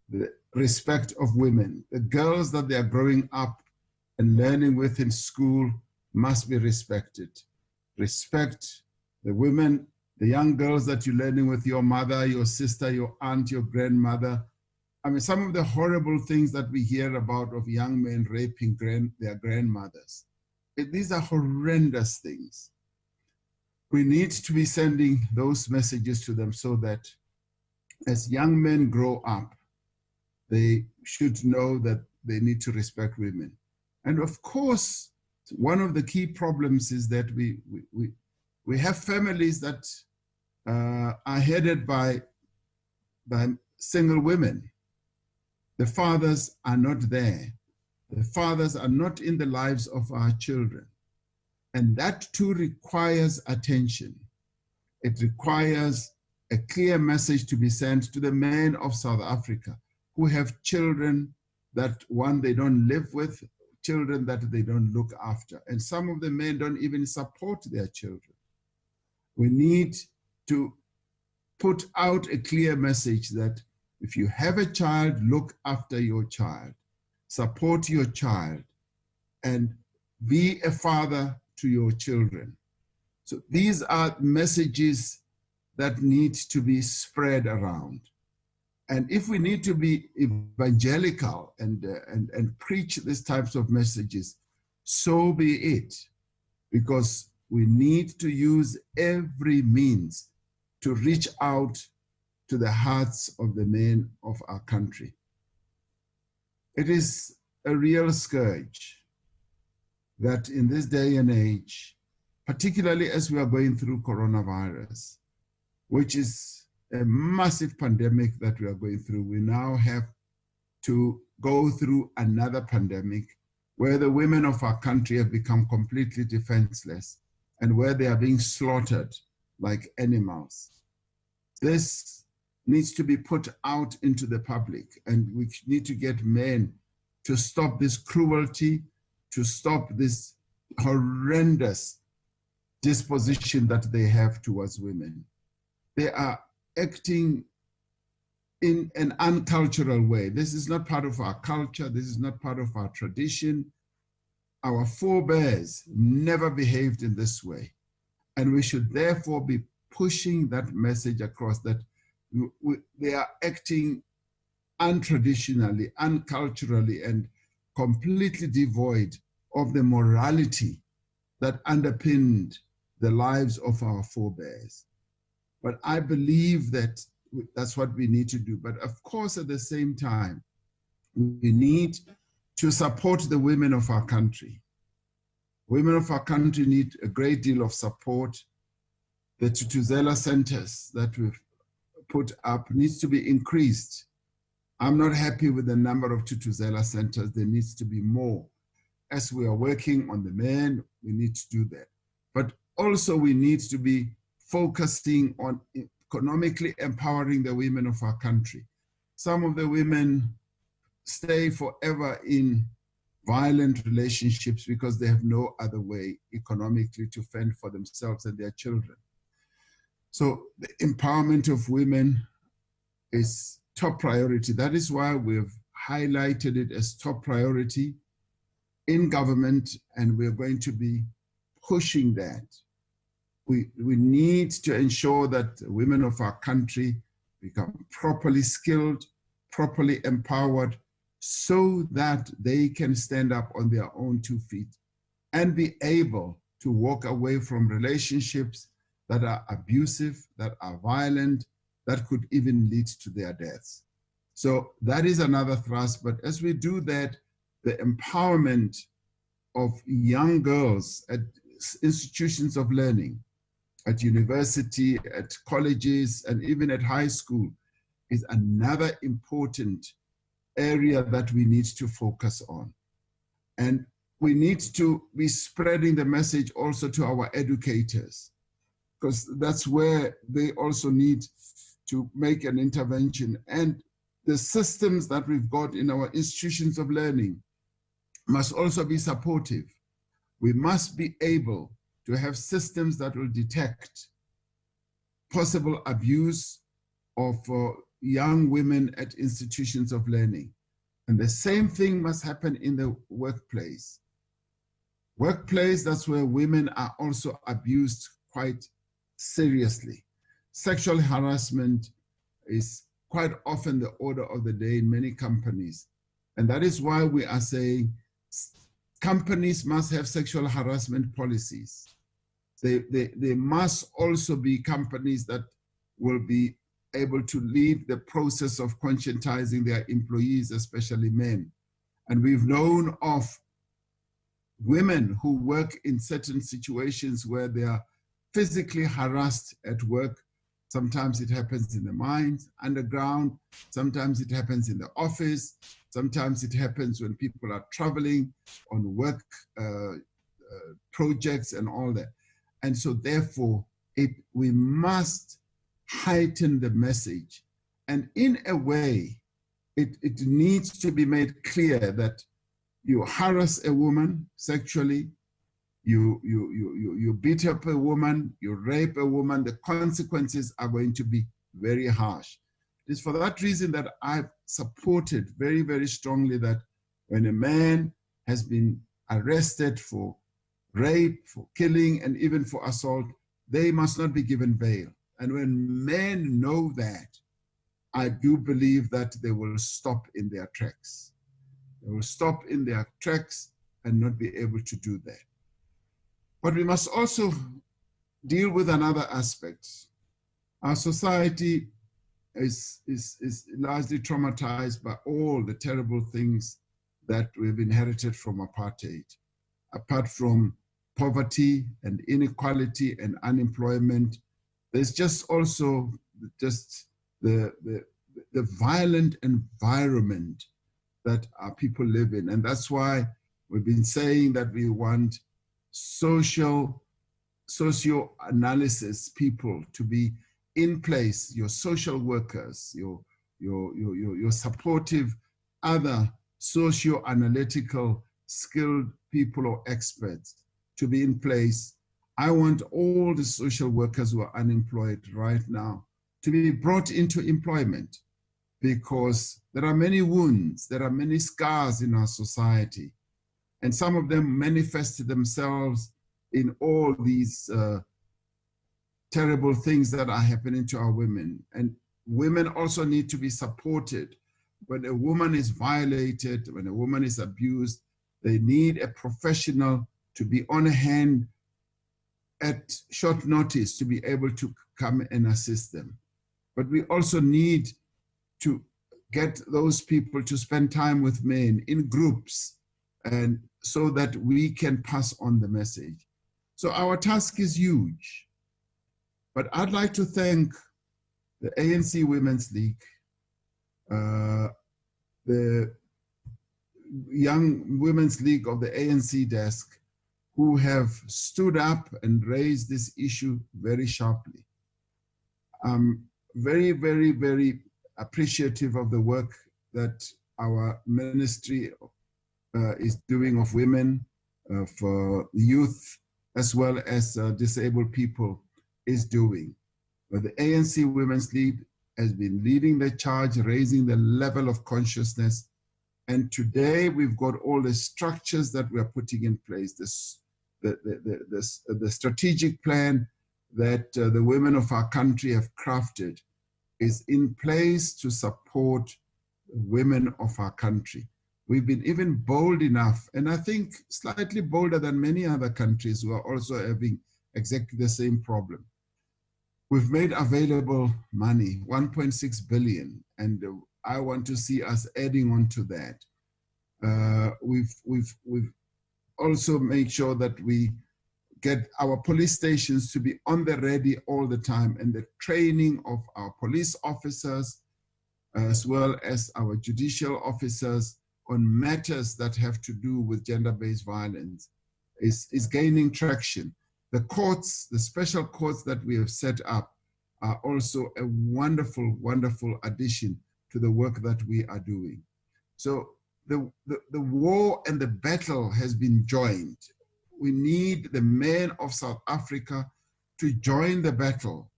the respect of women. The girls that they are growing up and learning with in school must be respected. Respect the women, the young girls that you're learning with, your mother, your sister, your aunt, your grandmother. I mean, some of the horrible things that we hear about of young men raping their grandmothers. These are horrendous things. We need to be sending those messages to them so that as young men grow up, they should know that they need to respect women. And of course, one of the key problems is that we have families that are headed by single women. The fathers are not there. The fathers are not in the lives of our children. And that too requires attention. It requires a clear message to be sent to the men of South Africa who have children that, one, they don't live with, children that they don't look after. And some of the men don't even support their children. We need to put out a clear message that if you have a child, look after your child, support your child, and be a father to your children. So these are messages that need to be spread around. And if we need to be evangelical and preach these types of messages, so be it, because we need to use every means to reach out to the hearts of the men of our country. It is a real scourge that in this day and age, particularly as we are going through coronavirus, which is a massive pandemic that we are going through, we now have to go through another pandemic where the women of our country have become completely defenseless and where they are being slaughtered like animals. This needs to be put out into the public, and we need to get men to stop this cruelty, to stop this horrendous disposition that they have towards women. They are acting in an uncultural way. This is not part of our culture. This is not part of our tradition. Our forebears never behaved in this way. And we should therefore be pushing that message across, that they are acting untraditionally, unculturally, and completely devoid of the morality that underpinned the lives of our forebears. But I believe that that's what we need to do. But of course, at the same time, we need to support the women of our country. Women of our country need a great deal of support. The Tutuzela centers that we've put up needs to be increased. I'm not happy with the number of Tutuzela centers. There needs to be more. As we are working on the men, we need to do that. But also we need to be focusing on economically empowering the women of our country. Some of the women stay forever in violent relationships because they have no other way economically to fend for themselves and their children. So the empowerment of women is top priority. That is why we've highlighted it as top priority in government, and we're going to be pushing that. We need to ensure that women of our country become properly skilled, properly empowered, so that they can stand up on their own 2 feet and be able to walk away from relationships that are abusive, that are violent, that could even lead to their deaths. So that is another thrust. But as we do that, the empowerment of young girls at institutions of learning, at university, at colleges, and even at high school is another important area that we need to focus on. And we need to be spreading the message also to our educators, because that's where they also need to make an intervention. And the systems that we've got in our institutions of learning must also be supportive. We must be able to have systems that will detect possible abuse of young women at institutions of learning. And the same thing must happen in the workplace. Workplace, that's where women are also abused quite seriously. Sexual harassment is quite often the order of the day in many companies. And that is why we are saying companies must have sexual harassment policies. They must also be companies that will be able to lead the process of conscientizing their employees, especially men. And we've known of women who work in certain situations where they are physically harassed at work. Sometimes it happens in the mines, underground. Sometimes it happens in the office. Sometimes it happens when people are traveling on work projects and all that. And so therefore, we must heighten the message. And in a way, it needs to be made clear that you harass a woman sexually, you beat up a woman, you rape a woman, the consequences are going to be very harsh. It is for that reason that I've supported very, very strongly that when a man has been arrested for rape, for killing, and even for assault, they must not be given bail. And when men know that, I do believe that they will stop in their tracks. They will stop in their tracks and not be able to do that. But we must also deal with another aspect. Our society is largely traumatized by all the terrible things that we've inherited from apartheid. Apart from poverty and inequality and unemployment, there's just also just the violent environment that our people live in. And that's why we've been saying that we want socio-analysis people to be in place, your social workers, your supportive, other socio-analytical skilled people or experts to be in place. I want all the social workers who are unemployed right now to be brought into employment, because there are many wounds, there are many scars in our society, and some of them manifest themselves in all these terrible things that are happening to our women. And women also need to be supported. When a woman is violated, when a woman is abused, they need a professional to be on hand at short notice to be able to come and assist them. But we also need to get those people to spend time with men in groups, and so that we can pass on the message. So our task is huge. But I'd like to thank the ANC Women's League, the Young Women's League of the ANC desk, who have stood up and raised this issue very sharply. I'm very, very, very appreciative of the work that our ministry is doing of women, for youth, as well as disabled people is doing. But the ANC Women's League has been leading the charge, raising the level of consciousness. And today we've got all the structures that we're putting in place, the strategic plan that the women of our country have crafted is in place to support women of our country. We've been even bold enough, and I think slightly bolder than many other countries who are also having exactly the same problem. We've made available money, 1.6 billion, and I want to see us adding on to that. We've also made sure that we get our police stations to be on the ready all the time, and the training of our police officers, as well as our judicial officers on matters that have to do with gender-based violence is gaining traction. The courts, the special courts that we have set up are also a wonderful, wonderful addition to the work that we are doing. So the war and the battle has been joined. We need the men of South Africa to join the battle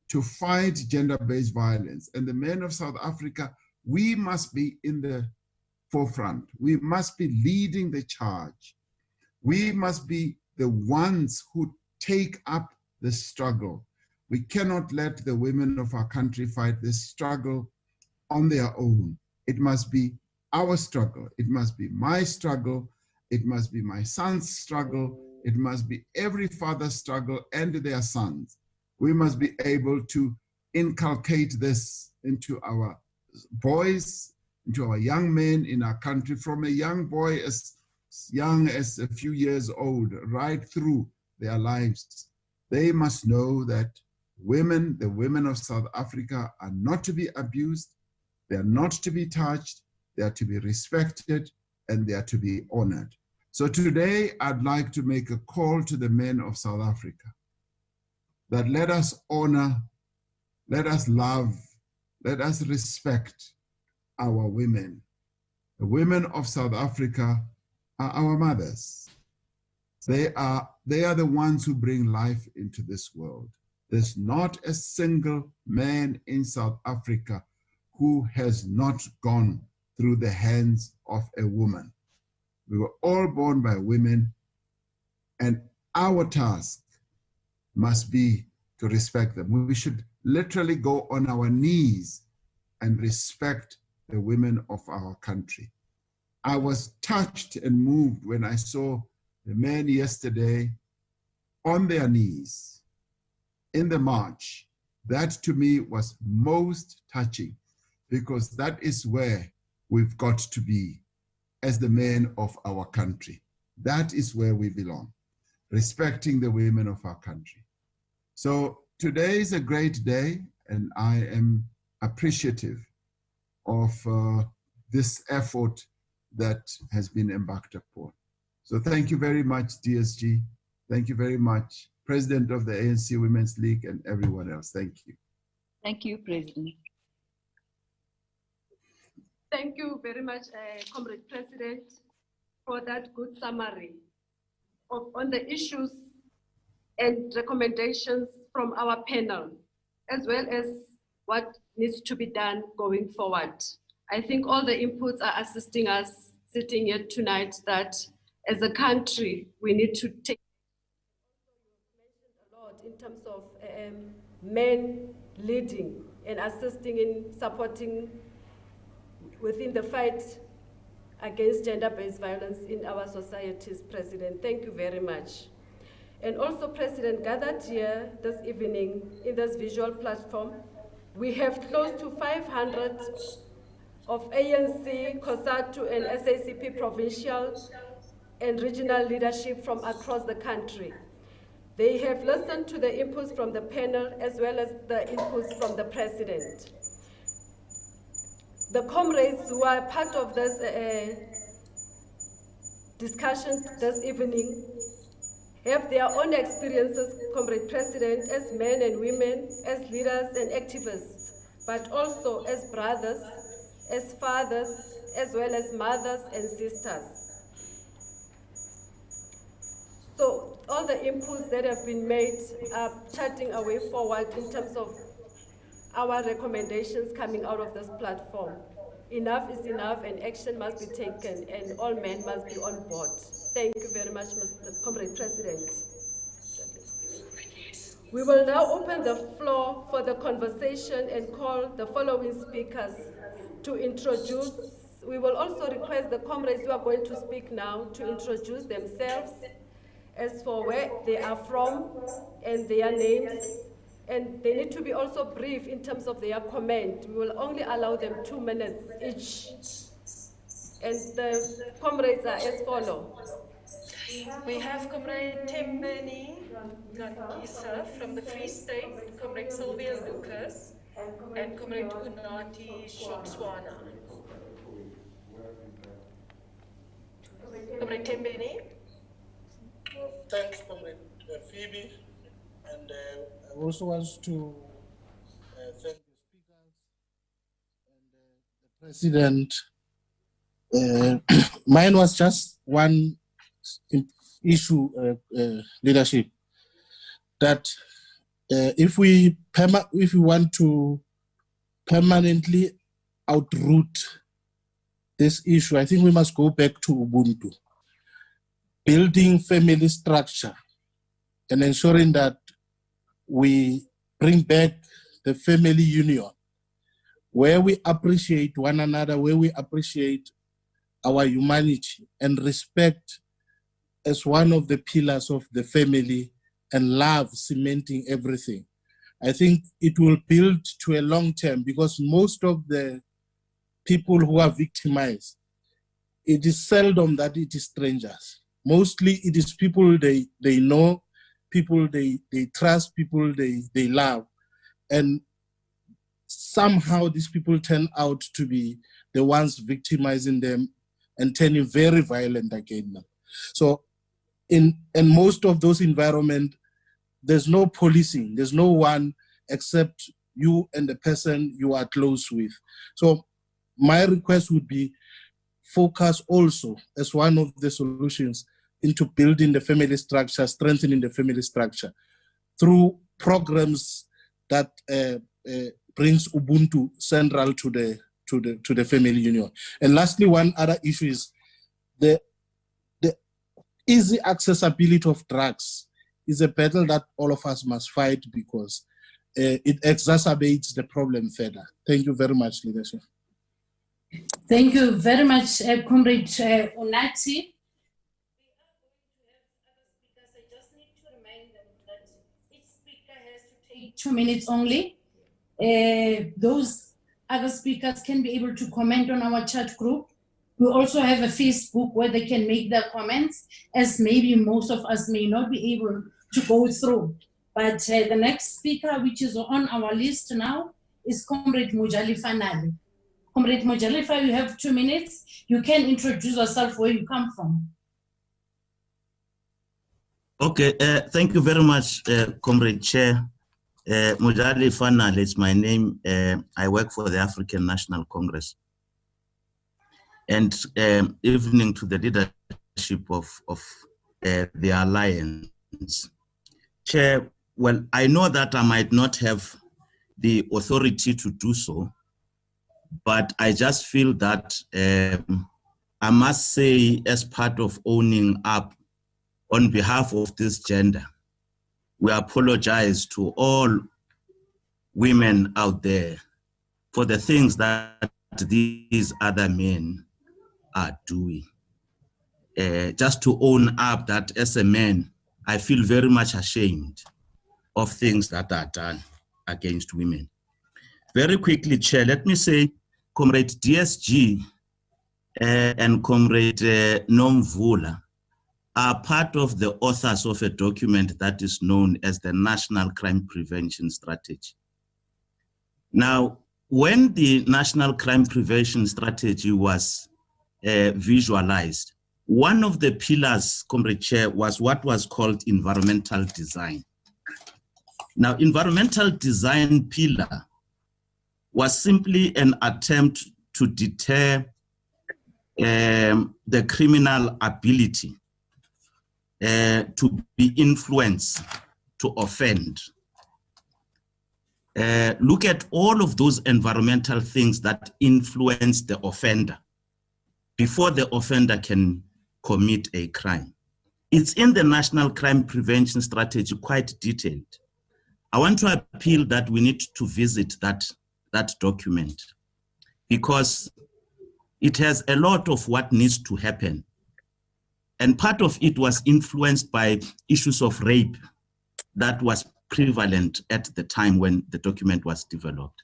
to fight gender-based violence. And the men of South Africa, we must be in the forefront. We must be leading the charge. We must be the ones who take up the struggle. We cannot let the women of our country fight this struggle on their own. It must be our struggle. It must be my struggle. It must be my son's struggle. It must be every father's struggle and their sons. We must be able to inculcate this into our boys, into our young men in our country, from a young boy as young as a few years old, right through their lives. They must know that women, the women of South Africa, are not to be abused, they are not to be touched, they are to be respected, and they are to be honored. So today, I'd like to make a call to the men of South Africa that let us honor, let us love, let us respect our women. The women of South Africa are our mothers. They are the ones who bring life into this world. There's not a single man in South Africa who has not gone through the hands of a woman. We were all born by women, and our task must be to respect them. We should literally go on our knees and respect the women of our country. I was touched and moved when I saw the men yesterday on their knees in the march. That to me was most touching, because that is where we've got to be as the men of our country. That is where we belong, respecting the women of our country. So today is a great day, and I am appreciative of this effort that has been embarked upon. So thank you very much, DSG. Thank you very much, President of the ANC Women's League, and everyone else. Thank you. Thank you, President. Thank you very much, Comrade President, for that good summary on the issues and recommendations from our panel, as well as what needs to be done going forward. I think all the inputs are assisting us sitting here tonight that as a country, we need to take a lot in terms of men leading and assisting in supporting within the fight against gender-based violence in our societies, President. Thank you very much. And also, President, gathered here this evening in this visual platform, we have close to 500 of ANC, COSATU, and SACP provincial and regional leadership from across the country. They have listened to the inputs from the panel as well as the inputs from the President. The comrades who are part of this discussion this evening have their own experiences, Comrade President, as men and women, as leaders and activists, but also as brothers, as fathers, as well as mothers and sisters. So all the inputs that have been made are charting a way forward in terms of our recommendations coming out of this platform. Enough is enough, and action must be taken, and all men must be on board. Thank you very much, Mr. Comrade President. We will now open the floor for the conversation and call the following speakers to introduce. We will also request the comrades who are going to speak now to introduce themselves as for where they are from and their names. And they need to be also brief in terms of their comment. We will only allow them 2 minutes each. And the comrades are as follows. We have Comrade Tembeni Ngisa from the Free State, Comrade Sylvia Lucas, and Comrade Unati Shotswana. Comrade Tembeni. Thanks, Comrade Phoebe. And I also want to thank the speakers and the President. Mine was just one issue, leadership, that if we want to permanently outroot this issue, I think we must go back to Ubuntu, building family structure and ensuring that we bring back the family union, where we appreciate one another, where we appreciate our humanity and respect as one of the pillars of the family, and love cementing everything. I think it will build to a long term, because most of the people who are victimized, it is seldom that it is strangers. Mostly it is people they know, people they trust, people they love. And somehow these people turn out to be the ones victimizing them and turning very violent against them. So in most of those environments, there's no policing. There's no one except you and the person you are close with. So my request would be focus also as one of the solutions into building the family structure, strengthening the family structure through programs that brings Ubuntu central to the family union. And lastly, one other issue is the easy accessibility of drugs is a battle that all of us must fight, because it exacerbates the problem further. Thank you very much, leadership. Thank you very much, Comrade Unati. I just need to remind them that each speaker has to take 2 minutes only. Those other speakers can be able to comment on our chat group. We also have a Facebook where they can make their comments, as maybe most of us may not be able to go through. But the next speaker, which is on our list now, is Comrade Mojali Fanale. Comrade Mojali, you have 2 minutes. You can introduce yourself, where you come from. Okay, thank you very much, Comrade Chair. Mojali Fanale is my name. I work for the African National Congress. And evening to the leadership of the Alliance. Chair, well, I know that I might not have the authority to do so, but I just feel that I must say, as part of owning up on behalf of this gender, we apologize to all women out there for the things that these other men are doing. Just to own up that as a man, I feel very much ashamed of things that are done against women. Very quickly, Chair, let me say, Comrade DSG and Comrade Nomvula are part of the authors of a document that is known as the National Crime Prevention Strategy. Now, when the National Crime Prevention Strategy was visualized, one of the pillars, Comrade Chair, was what was called environmental design. Now, environmental design pillar was simply an attempt to deter the criminal ability to be influenced to offend. Look at all of those environmental things that influence the offender before the offender can commit a crime. It's in the National Crime Prevention Strategy, quite detailed. I want to appeal that we need to visit that document, because it has a lot of what needs to happen. And part of it was influenced by issues of rape that was prevalent at the time when the document was developed.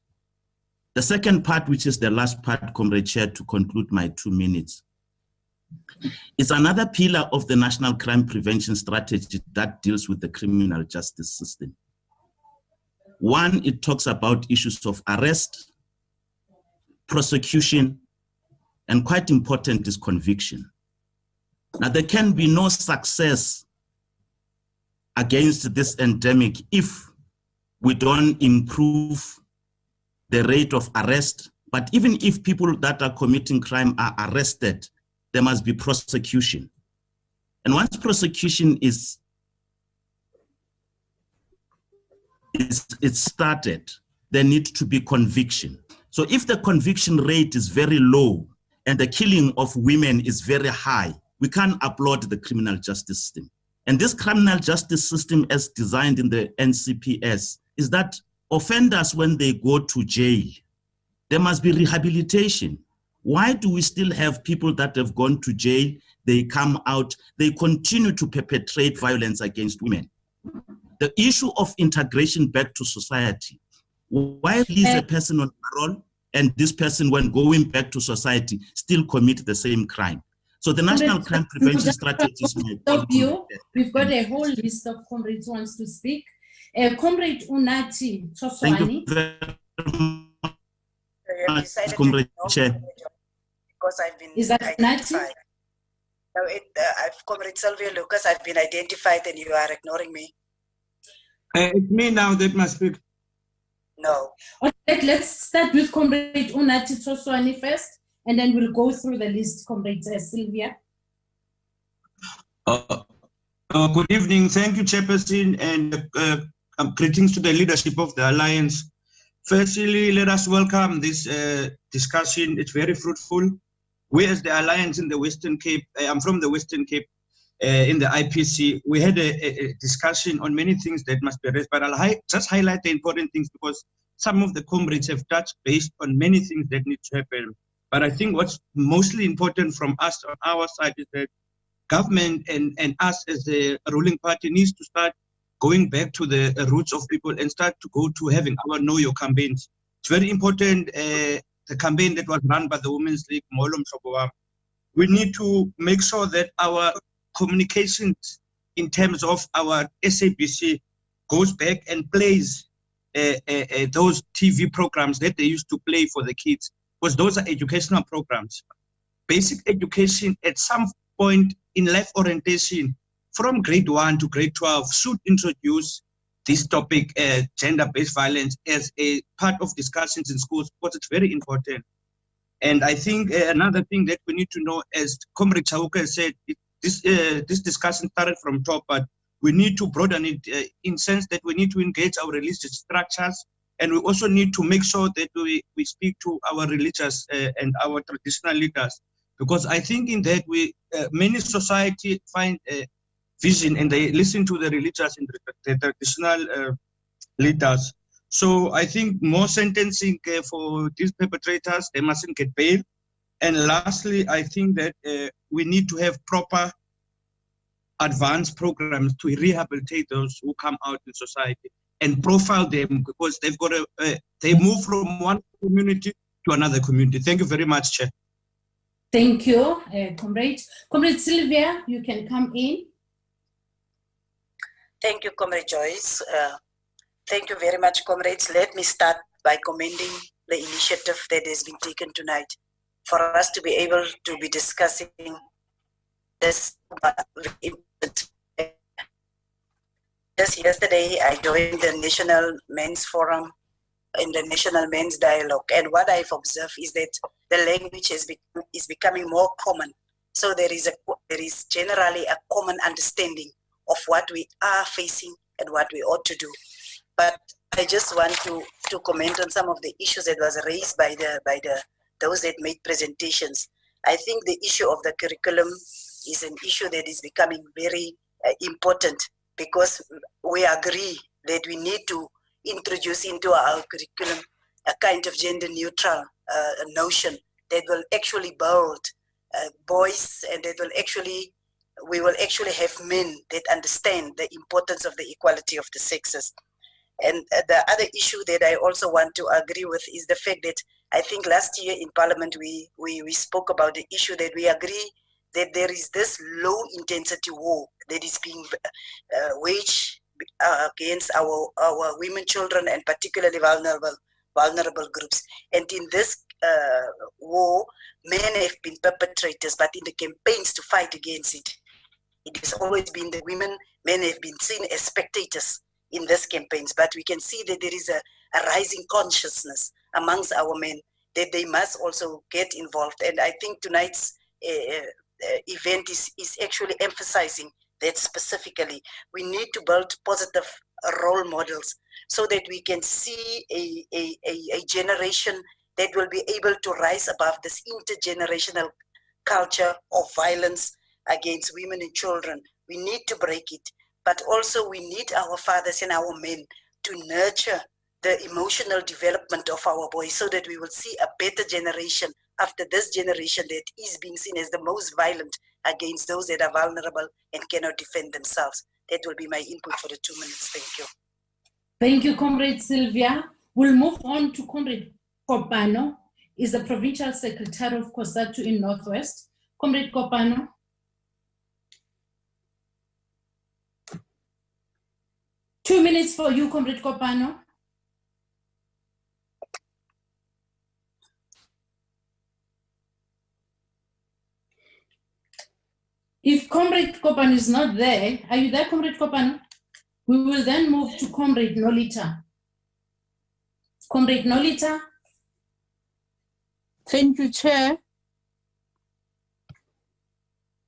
The second part, which is the last part, Comrade Chair, to conclude my 2 minutes, is another pillar of the National Crime Prevention Strategy that deals with the criminal justice system. One, it talks about issues of arrest, prosecution, and quite important is conviction. Now, there can be no success against this endemic if we don't improve the rate of arrest. But even if people that are committing crime are arrested, there must be prosecution. And once prosecution is started, there needs to be conviction. So if the conviction rate is very low and the killing of women is very high, we can't applaud the criminal justice system. And this criminal justice system, as designed in the NCPS, is that offenders, when they go to jail, there must be rehabilitation. Why do we still have people that have gone to jail, they come out, they continue to perpetrate violence against women? The issue of integration back to society. Why release a person on parole and this person, when going back to society, still commit the same crime? So the National Crime Prevention Strategy is my We've got a whole list of comrades who wants to speak. Comrade Unati Toswani. Thank you very much, Comrade Chair. Because I've been Is that identified. No, Comrade Sylvia Lucas, I've been identified and you are ignoring me. It's me now that must speak. No. Okay, let's start with Comrade Unati Toswani first, and then we'll go through the list, Comrade Sylvia. Good evening. Thank you, Chairperson, and greetings to the leadership of the Alliance. Firstly, let us welcome this discussion. It's very fruitful. We as the Alliance in the Western Cape, I'm from the Western Cape, in the IPC. We had a discussion on many things that must be raised, but I'll just highlight the important things because some of the comrades have touched based on many things that need to happen. But I think what's mostly important from us on our side is that government and us as the ruling party needs to start going back to the roots of people and start to go to having our Know Your campaigns. It's very important, the campaign that was run by the Women's League, Molo Mshobo. We need to make sure that our communications in terms of our SABC goes back and plays those TV programs that they used to play for the kids, because those are educational programs. Basic education at some point in life orientation from grade 1 to grade 12 should introduce this topic, gender-based violence, as a part of discussions in schools, because it's very important. And I think another thing that we need to know, as Comrade Chauke said, this discussion started from top, but we need to broaden it in sense that we need to engage our religious structures, and we also need to make sure that we speak to our religious and our traditional leaders, because I think in that many society find vision and they listen to the religious and the traditional leaders. So I think more sentencing for these perpetrators, they mustn't get bail. And lastly, I think that we need to have proper advanced programs to rehabilitate those who come out in society and profile them, because they've got they move from one community to another community. Thank you very much, Chair. Thank you, Comrade. Comrade Sylvia, you can come in. Thank you, Comrade Joyce. Thank you very much, comrades. Let me start by commending the initiative that has been taken tonight for us to be able to be discussing this. Just yesterday, I joined the National Men's Forum in the National Men's Dialogue, and what I've observed is that the language is becoming more common. So there is generally a common understanding of what we are facing and what we ought to do. But I just want to comment on some of the issues that was raised by those that made presentations. I think the issue of the curriculum is an issue that is becoming very important, because we agree that we need to introduce into our curriculum a kind of gender neutral notion that will actually build boys, and that will we will actually have men that understand the importance of the equality of the sexes. And the other issue that I also want to agree with is the fact that I think last year in Parliament we spoke about the issue that we agree that there is this low intensity war that is being waged against our women, children, and particularly vulnerable groups. And in this war, men have been perpetrators, but in the campaigns to fight against it, it has always been the women. Men have been seen as spectators in these campaigns, but we can see that there is a rising consciousness amongst our men that they must also get involved. And I think tonight's event is actually emphasizing that specifically. We need to build positive role models so that we can see a generation that will be able to rise above this intergenerational culture of violence against women and children. We need to break it, but also we need our fathers and our men to nurture the emotional development of our boys so that we will see a better generation after this generation that is being seen as the most violent against those that are vulnerable and cannot defend themselves. That will be my input for the 2 minutes. Thank you. Thank you, Comrade Sylvia. We'll move on to Comrade Kopano, is the Provincial Secretary of COSATU in Northwest. Comrade Kopano. Two minutes for you, Comrade Kopano. If Comrade Kopano is not there, are you there, Comrade Kopano? We will then move to Comrade Nolita. Comrade Nolita. Thank you, Chair.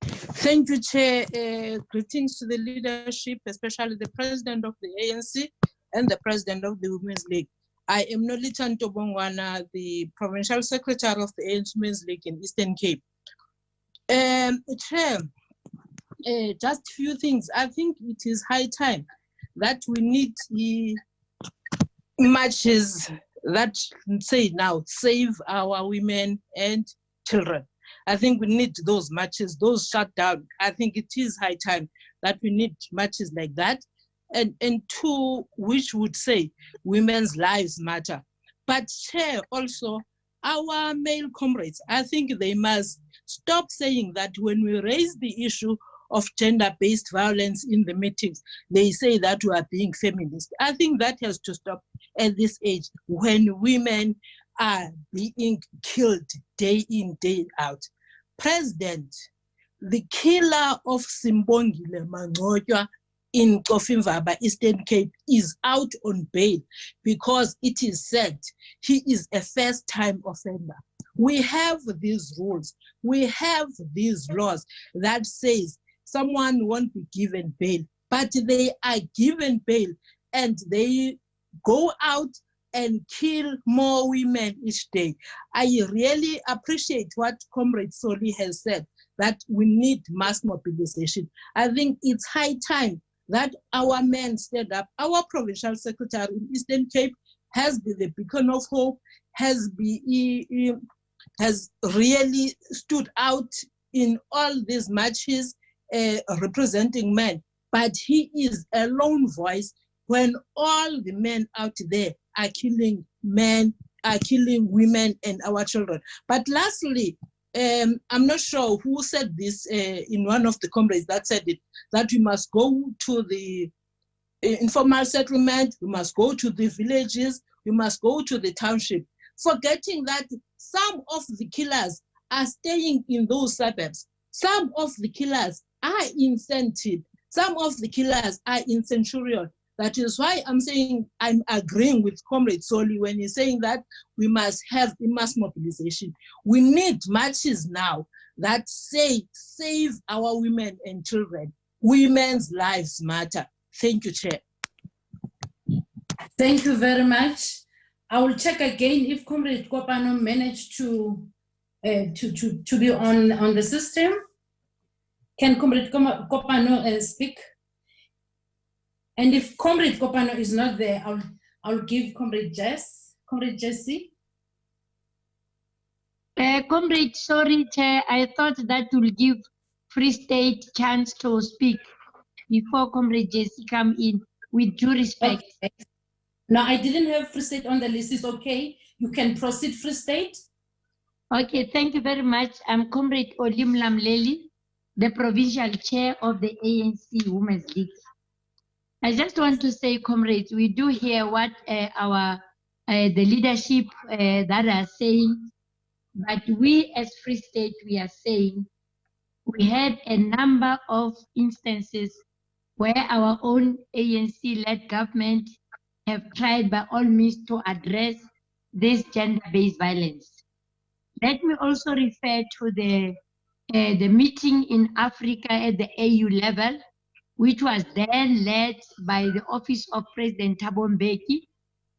Thank you, Chair. Greetings to the leadership, especially the President of the ANC and the President of the Women's League. I am Nolita Ntobongwana, the Provincial Secretary of the ANC Women's League in Eastern Cape. Chair, just few things. I think it is high time that we need matches that say now save our women and children. I think we need those matches, those shut down. I think it is high time that we need matches like that. And two, which would say women's lives matter. But Chair, also, our male comrades, I think they must stop saying that when we raise the issue of gender-based violence in the meetings, they say that we are being feminist. I think that has to stop at this age when women are being killed day in, day out. President, the killer of Simbongile Mangotya in Kofimvaba, Eastern Cape, is out on bail because it is said he is a first-time offender. We have these rules, we have these laws that says someone won't be given bail, but they are given bail and they go out and kill more women each day. I really appreciate what Comrade Soli has said, that we need mass mobilization. I think it's high time that our men stand up. Our provincial secretary in Eastern Cape has been the beacon of hope, has really stood out in all these matches representing men, but he is a lone voice when all the men out there are killing men, are killing women and our children. But lastly, I'm not sure who said this in one of the comrades that said it, that we must go to the informal settlement, we must go to the villages, we must go to the township, forgetting that some of the killers are staying in those suburbs. Some of the killers are in Sentinel. Some of the killers are in Centurion. That is why I'm saying I'm agreeing with Comrade Soli when he's saying that we must have a mass mobilization. We need marches now that say save our women and children. Women's lives matter. Thank you, Chair. Thank you very much. I will check again if Comrade Kopano managed to be on the system. Can Comrade Kopano speak? And if Comrade Kopano is not there, I'll give Comrade Jess. Comrade Jessie. Comrade, sorry, Chair, I thought that will give Free State chance to speak before Comrade Jessie come in, with due respect. Okay. No, I didn't have Free State on the list. It's okay. You can proceed, Free State. Okay, thank you very much. I'm Comrade Olim Lamleli, the Provincial Chair of the ANC Women's League. I just want to say, comrades, we do hear what the leadership that are saying, but we as Free State, we are saying we had a number of instances where our own ANC-led government have tried by all means to address this gender-based violence. Let me also refer to the meeting in Africa at the AU level, which was then led by the Office of President Thabo Mbeki,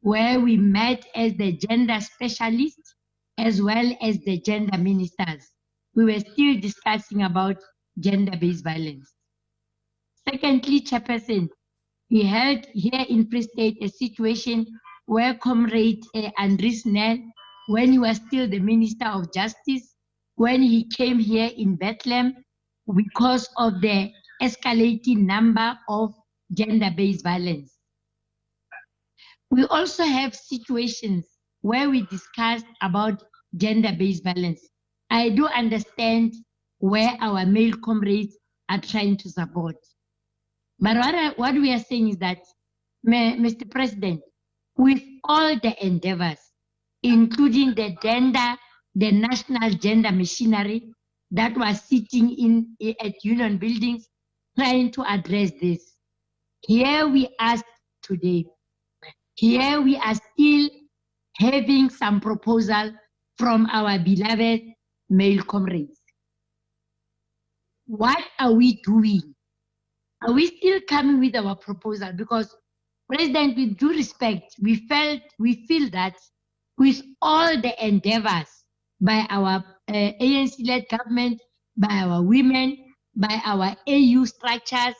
where we met as the gender specialists as well as the gender ministers. We were still discussing about gender-based violence. Secondly, Chairperson, we had here in Free State a situation where Comrade Andries Nel, when he was still the Minister of Justice, when he came here in Bethlehem, because of the escalating number of gender-based violence. We also have situations where we discussed about gender-based violence. I do understand where our male comrades are trying to support. But what we are saying is that, Mr. President, with all the endeavors, including the national gender machinery that was sitting at union buildings trying to address this, here we are today. Here we are still having some proposal from our beloved male comrades. What are we doing? Are we still coming with our proposal? Because, President, with due respect, we feel that with all the endeavors by our ANC-led government, by our women, by our AU structures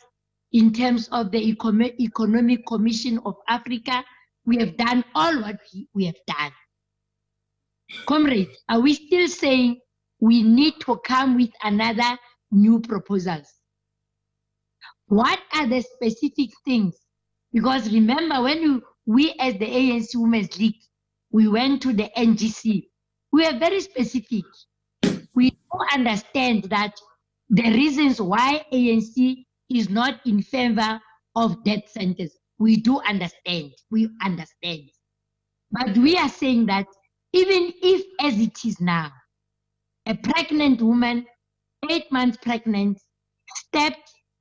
in terms of the Economic Commission of Africa. We have done all what we have done. Comrades, are we still saying we need to come with another new proposals? What are the specific things? Because remember, when we as the ANC Women's League, we went to the NGC, we are very specific. We do understand that the reasons why ANC is not in favor of death sentence. We do understand. We understand. But we are saying that even if, as it is now, a pregnant woman, 8 months pregnant, stabbed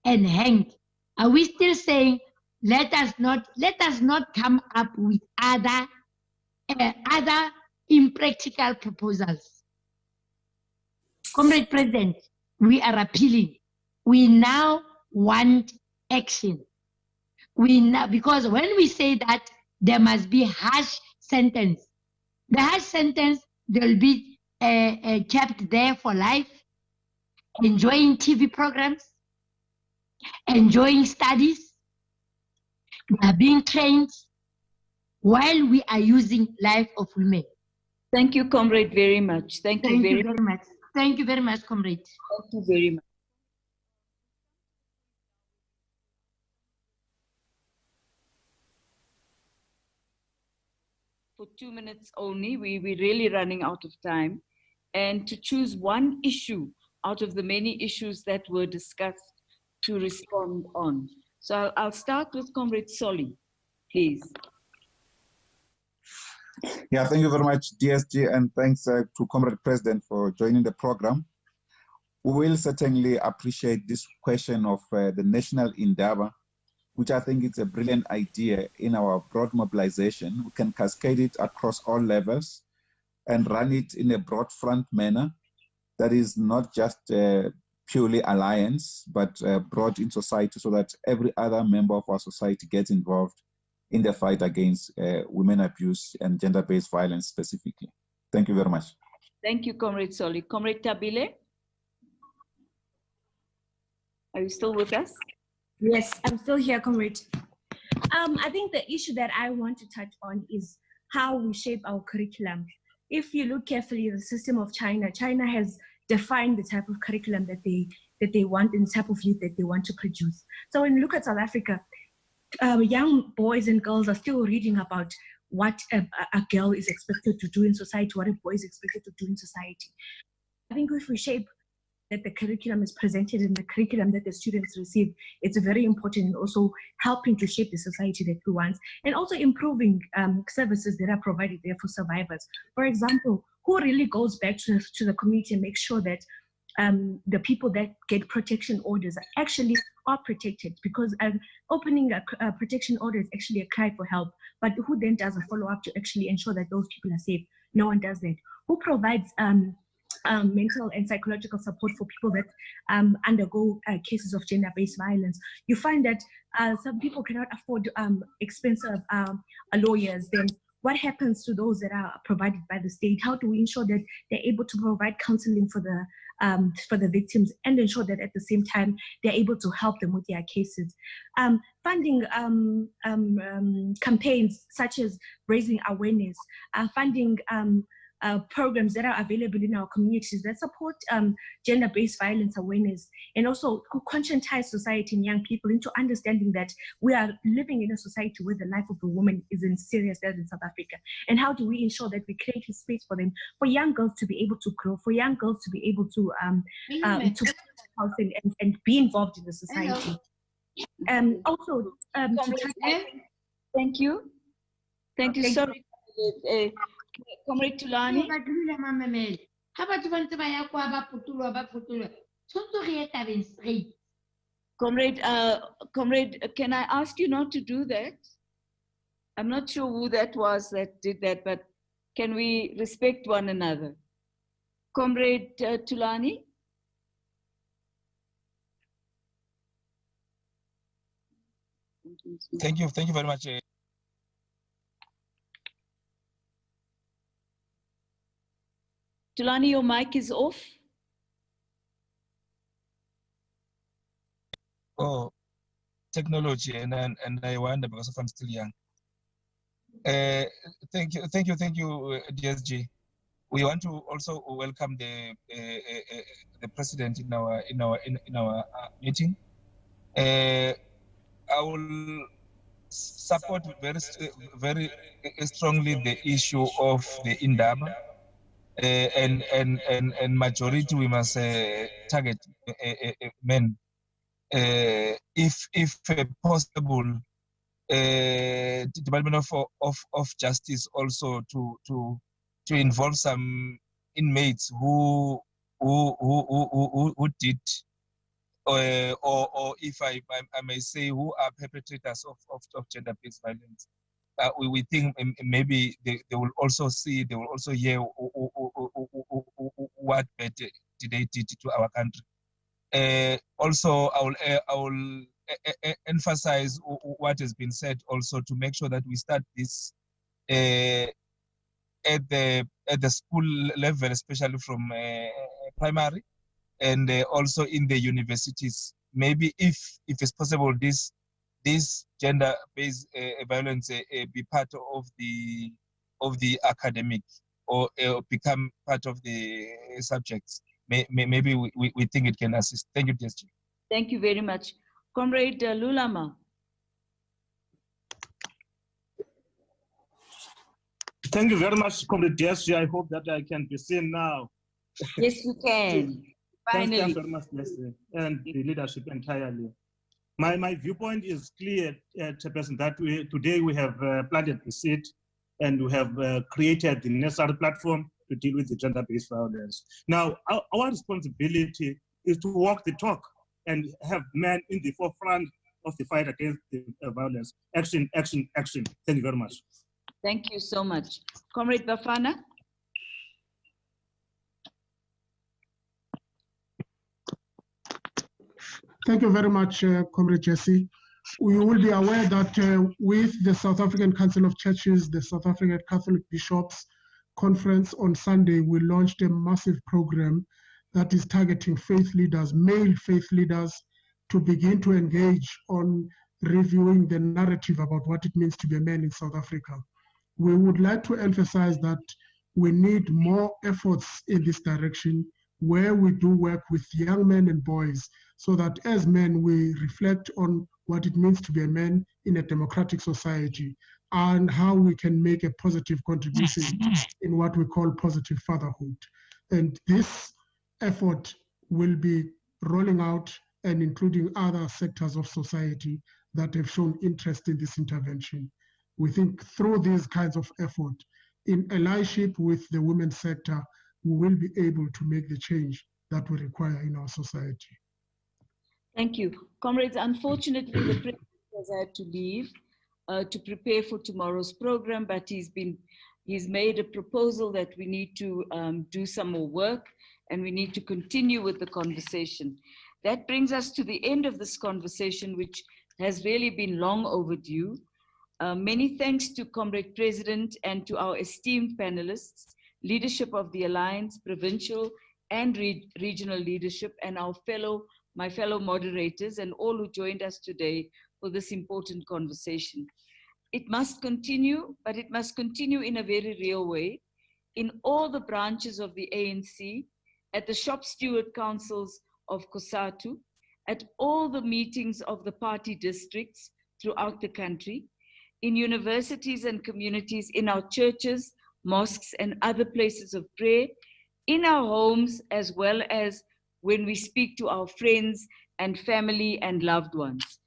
and hanged, are we still saying let us not come up with other impractical proposals? Comrade President, we are appealing. We now want action. Because when we say that there must be harsh sentence, the harsh sentence, they'll be kept there for life, enjoying TV programs, enjoying studies, they are being trained while we are using life of women. Thank you, comrade, very much. Thank you very much. Thank you very much, comrade. Thank you very much. For 2 minutes only, we're really running out of time. And to choose one issue out of the many issues that were discussed to respond on. So I'll start with Comrade Solly, please. Yeah, thank you very much, DSG, and thanks to Comrade President for joining the program. We will certainly appreciate this question of the national endeavor, which I think is a brilliant idea in our broad mobilization. We can cascade it across all levels and run it in a broad front manner that is not just purely alliance, but broad in society so that every other member of our society gets involved in the fight against women abuse and gender-based violence specifically. Thank you very much. Thank you, Comrade Solly. Comrade Tabile? Are you still with us? Yes, I'm still here, Comrade. I think the issue that I want to touch on is how we shape our curriculum. If you look carefully at the system of China, China has defined the type of curriculum that they want and the type of youth that they want to produce. So when you look at South Africa, young boys and girls are still reading about what a girl is expected to do in society, what a boy is expected to do in society. I think if we shape that the curriculum is presented and the curriculum that the students receive, it's very important, and also helping to shape the society that we want, and also improving services that are provided there for survivors. For example, who really goes back to the community and makes sure that the people that get protection orders actually are protected, because opening a protection order is actually a cry for help, but who then does a follow-up to actually ensure that those people are safe? No one does that. Who provides mental and psychological support for people that undergo cases of gender-based violence? You find that some people cannot afford expensive lawyers. Then what happens to those that are provided by the state? How do we ensure that they're able to provide counseling for the victims and ensure that at the same time they're able to help them with their cases? Funding campaigns such as raising awareness, funding programs that are available in our communities that support gender-based violence awareness, and also conscientize society and young people into understanding that we are living in a society where the life of a woman is in serious danger in South Africa. And how do we ensure that we create a space for them, for young girls to be able to grow, for young girls to be able to and be involved in the society. Also, thank you. Thank you. Sorry, Comrade Tulani. Comrade, can I ask you not to do that? I'm not sure who that was that did that, but can we respect one another? Comrade Tulani? Thank you very much. Tulani, your mic is off. technology, and I wonder because I'm still young. Thank you, DSG. We want to also welcome the president in our meeting. I will support very strongly the issue of the Indaba, and majority we must target men. If possible, Department of Justice also to involve some inmates who did, or if I may say, who are perpetrators of gender-based violence. We think maybe they will also see, they will also hear what bad they did to our country. Also, I will emphasize what has been said also, to make sure that we start this at the school level, especially from primary, and also in the universities. Maybe if it's possible, this gender-based violence be part of the academic, or become part of the subjects. Maybe we think it can assist. Thank you, DSG. Thank you very much. Comrade Lulama. Thank you very much, Comrade DSG. I hope that I can be seen now. Yes, you can. Finally. Thank you very much, Leslie, and the leadership entirely. My viewpoint is clear, Chairperson, that today we have planted the seed, and we have created the necessary platform to deal with the gender-based violence. Now, our responsibility is to walk the talk and have men in the forefront of the fight against the violence. Action, action, action. Thank you very much. Thank you so much. Comrade Bafana. Thank you very much, Comrade Jesse. We will be aware that with the South African Council of Churches, the South African Catholic Bishops Conference on Sunday, we launched a massive program that is targeting faith leaders, male faith leaders, to begin to engage on reviewing the narrative about what it means to be a man in South Africa. We would like to emphasize that we need more efforts in this direction, where we do work with young men and boys, so that as men we reflect on what it means to be a man in a democratic society, and how we can make a positive contribution in what we call positive fatherhood. And this effort will be rolling out and including other sectors of society that have shown interest in this intervention. We think through these kinds of effort, in allyship with the women's sector, we will be able to make the change that we require in our society. Thank you. Comrades, unfortunately, the President has had to leave to prepare for tomorrow's program, but he's made a proposal that we need to do some more work, and we need to continue with the conversation. That brings us to the end of this conversation, which has really been long overdue. Many thanks to Comrade President and to our esteemed panelists, leadership of the Alliance, provincial and regional leadership, and my fellow moderators, and all who joined us today for this important conversation. It must continue, but it must continue in a very real way, in all the branches of the ANC, at the shop steward councils of COSATU, at all the meetings of the party districts throughout the country, in universities and communities, in our churches, mosques, and other places of prayer, in our homes, as well as when we speak to our friends and family and loved ones.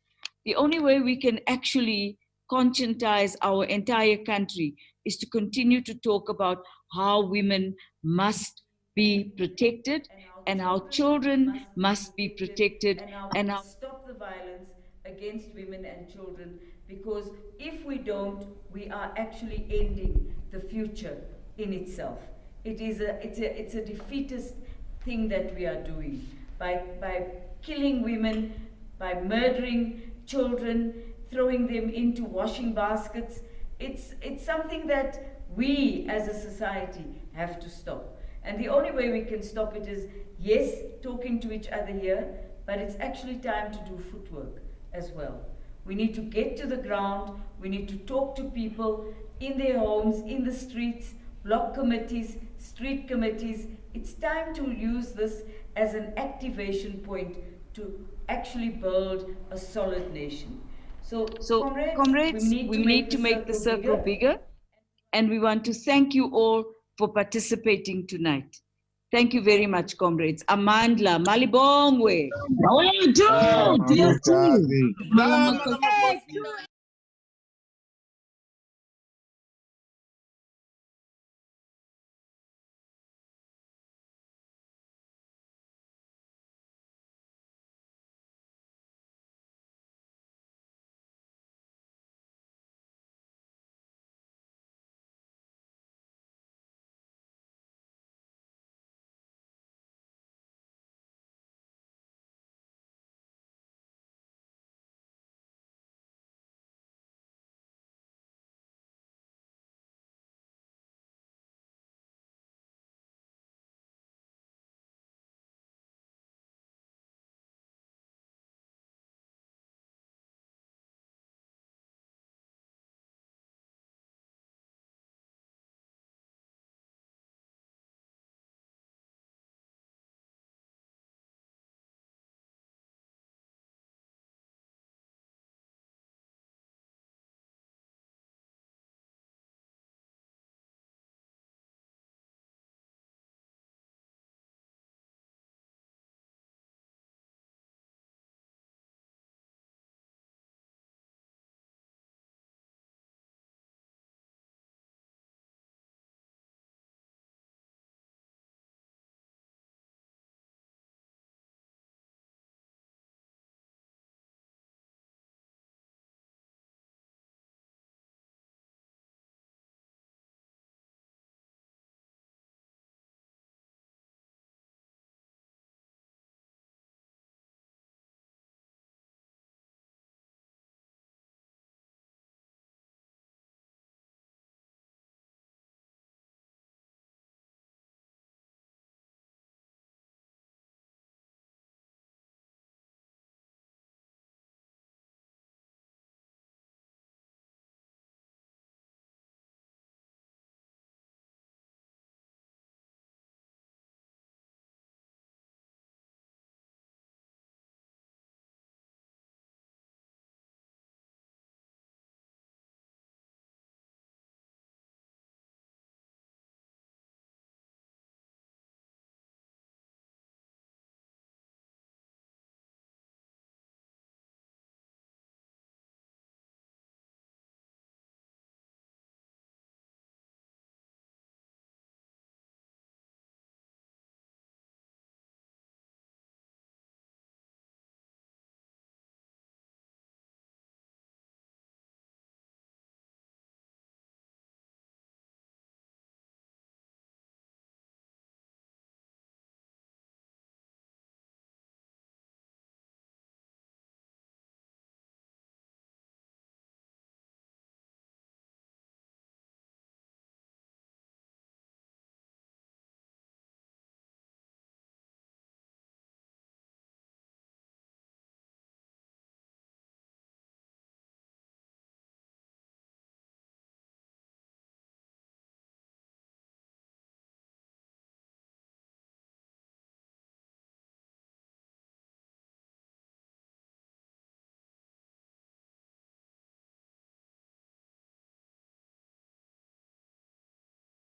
The only way we can actually conscientize our entire country is to continue to talk about how women must be protected, and how children must be protected, and how stop the violence against women and children, because if we don't, we are actually ending the future in itself. It's a defeatist thing that we are doing by killing women, by murdering children, throwing them into washing baskets. It's something that we as a society have to stop. And the only way we can stop it is, yes, talking to each other here, but it's actually time to do footwork as well. We need to get to the ground, we need to talk to people in their homes, in the streets, block committees, street committees. It's time to use this as an activation point to actually build a solid nation. So comrades, we need to make the circle bigger, and we want to thank you all for participating tonight. Thank you very much, comrades. Amandla, Malibongwe. Thank you.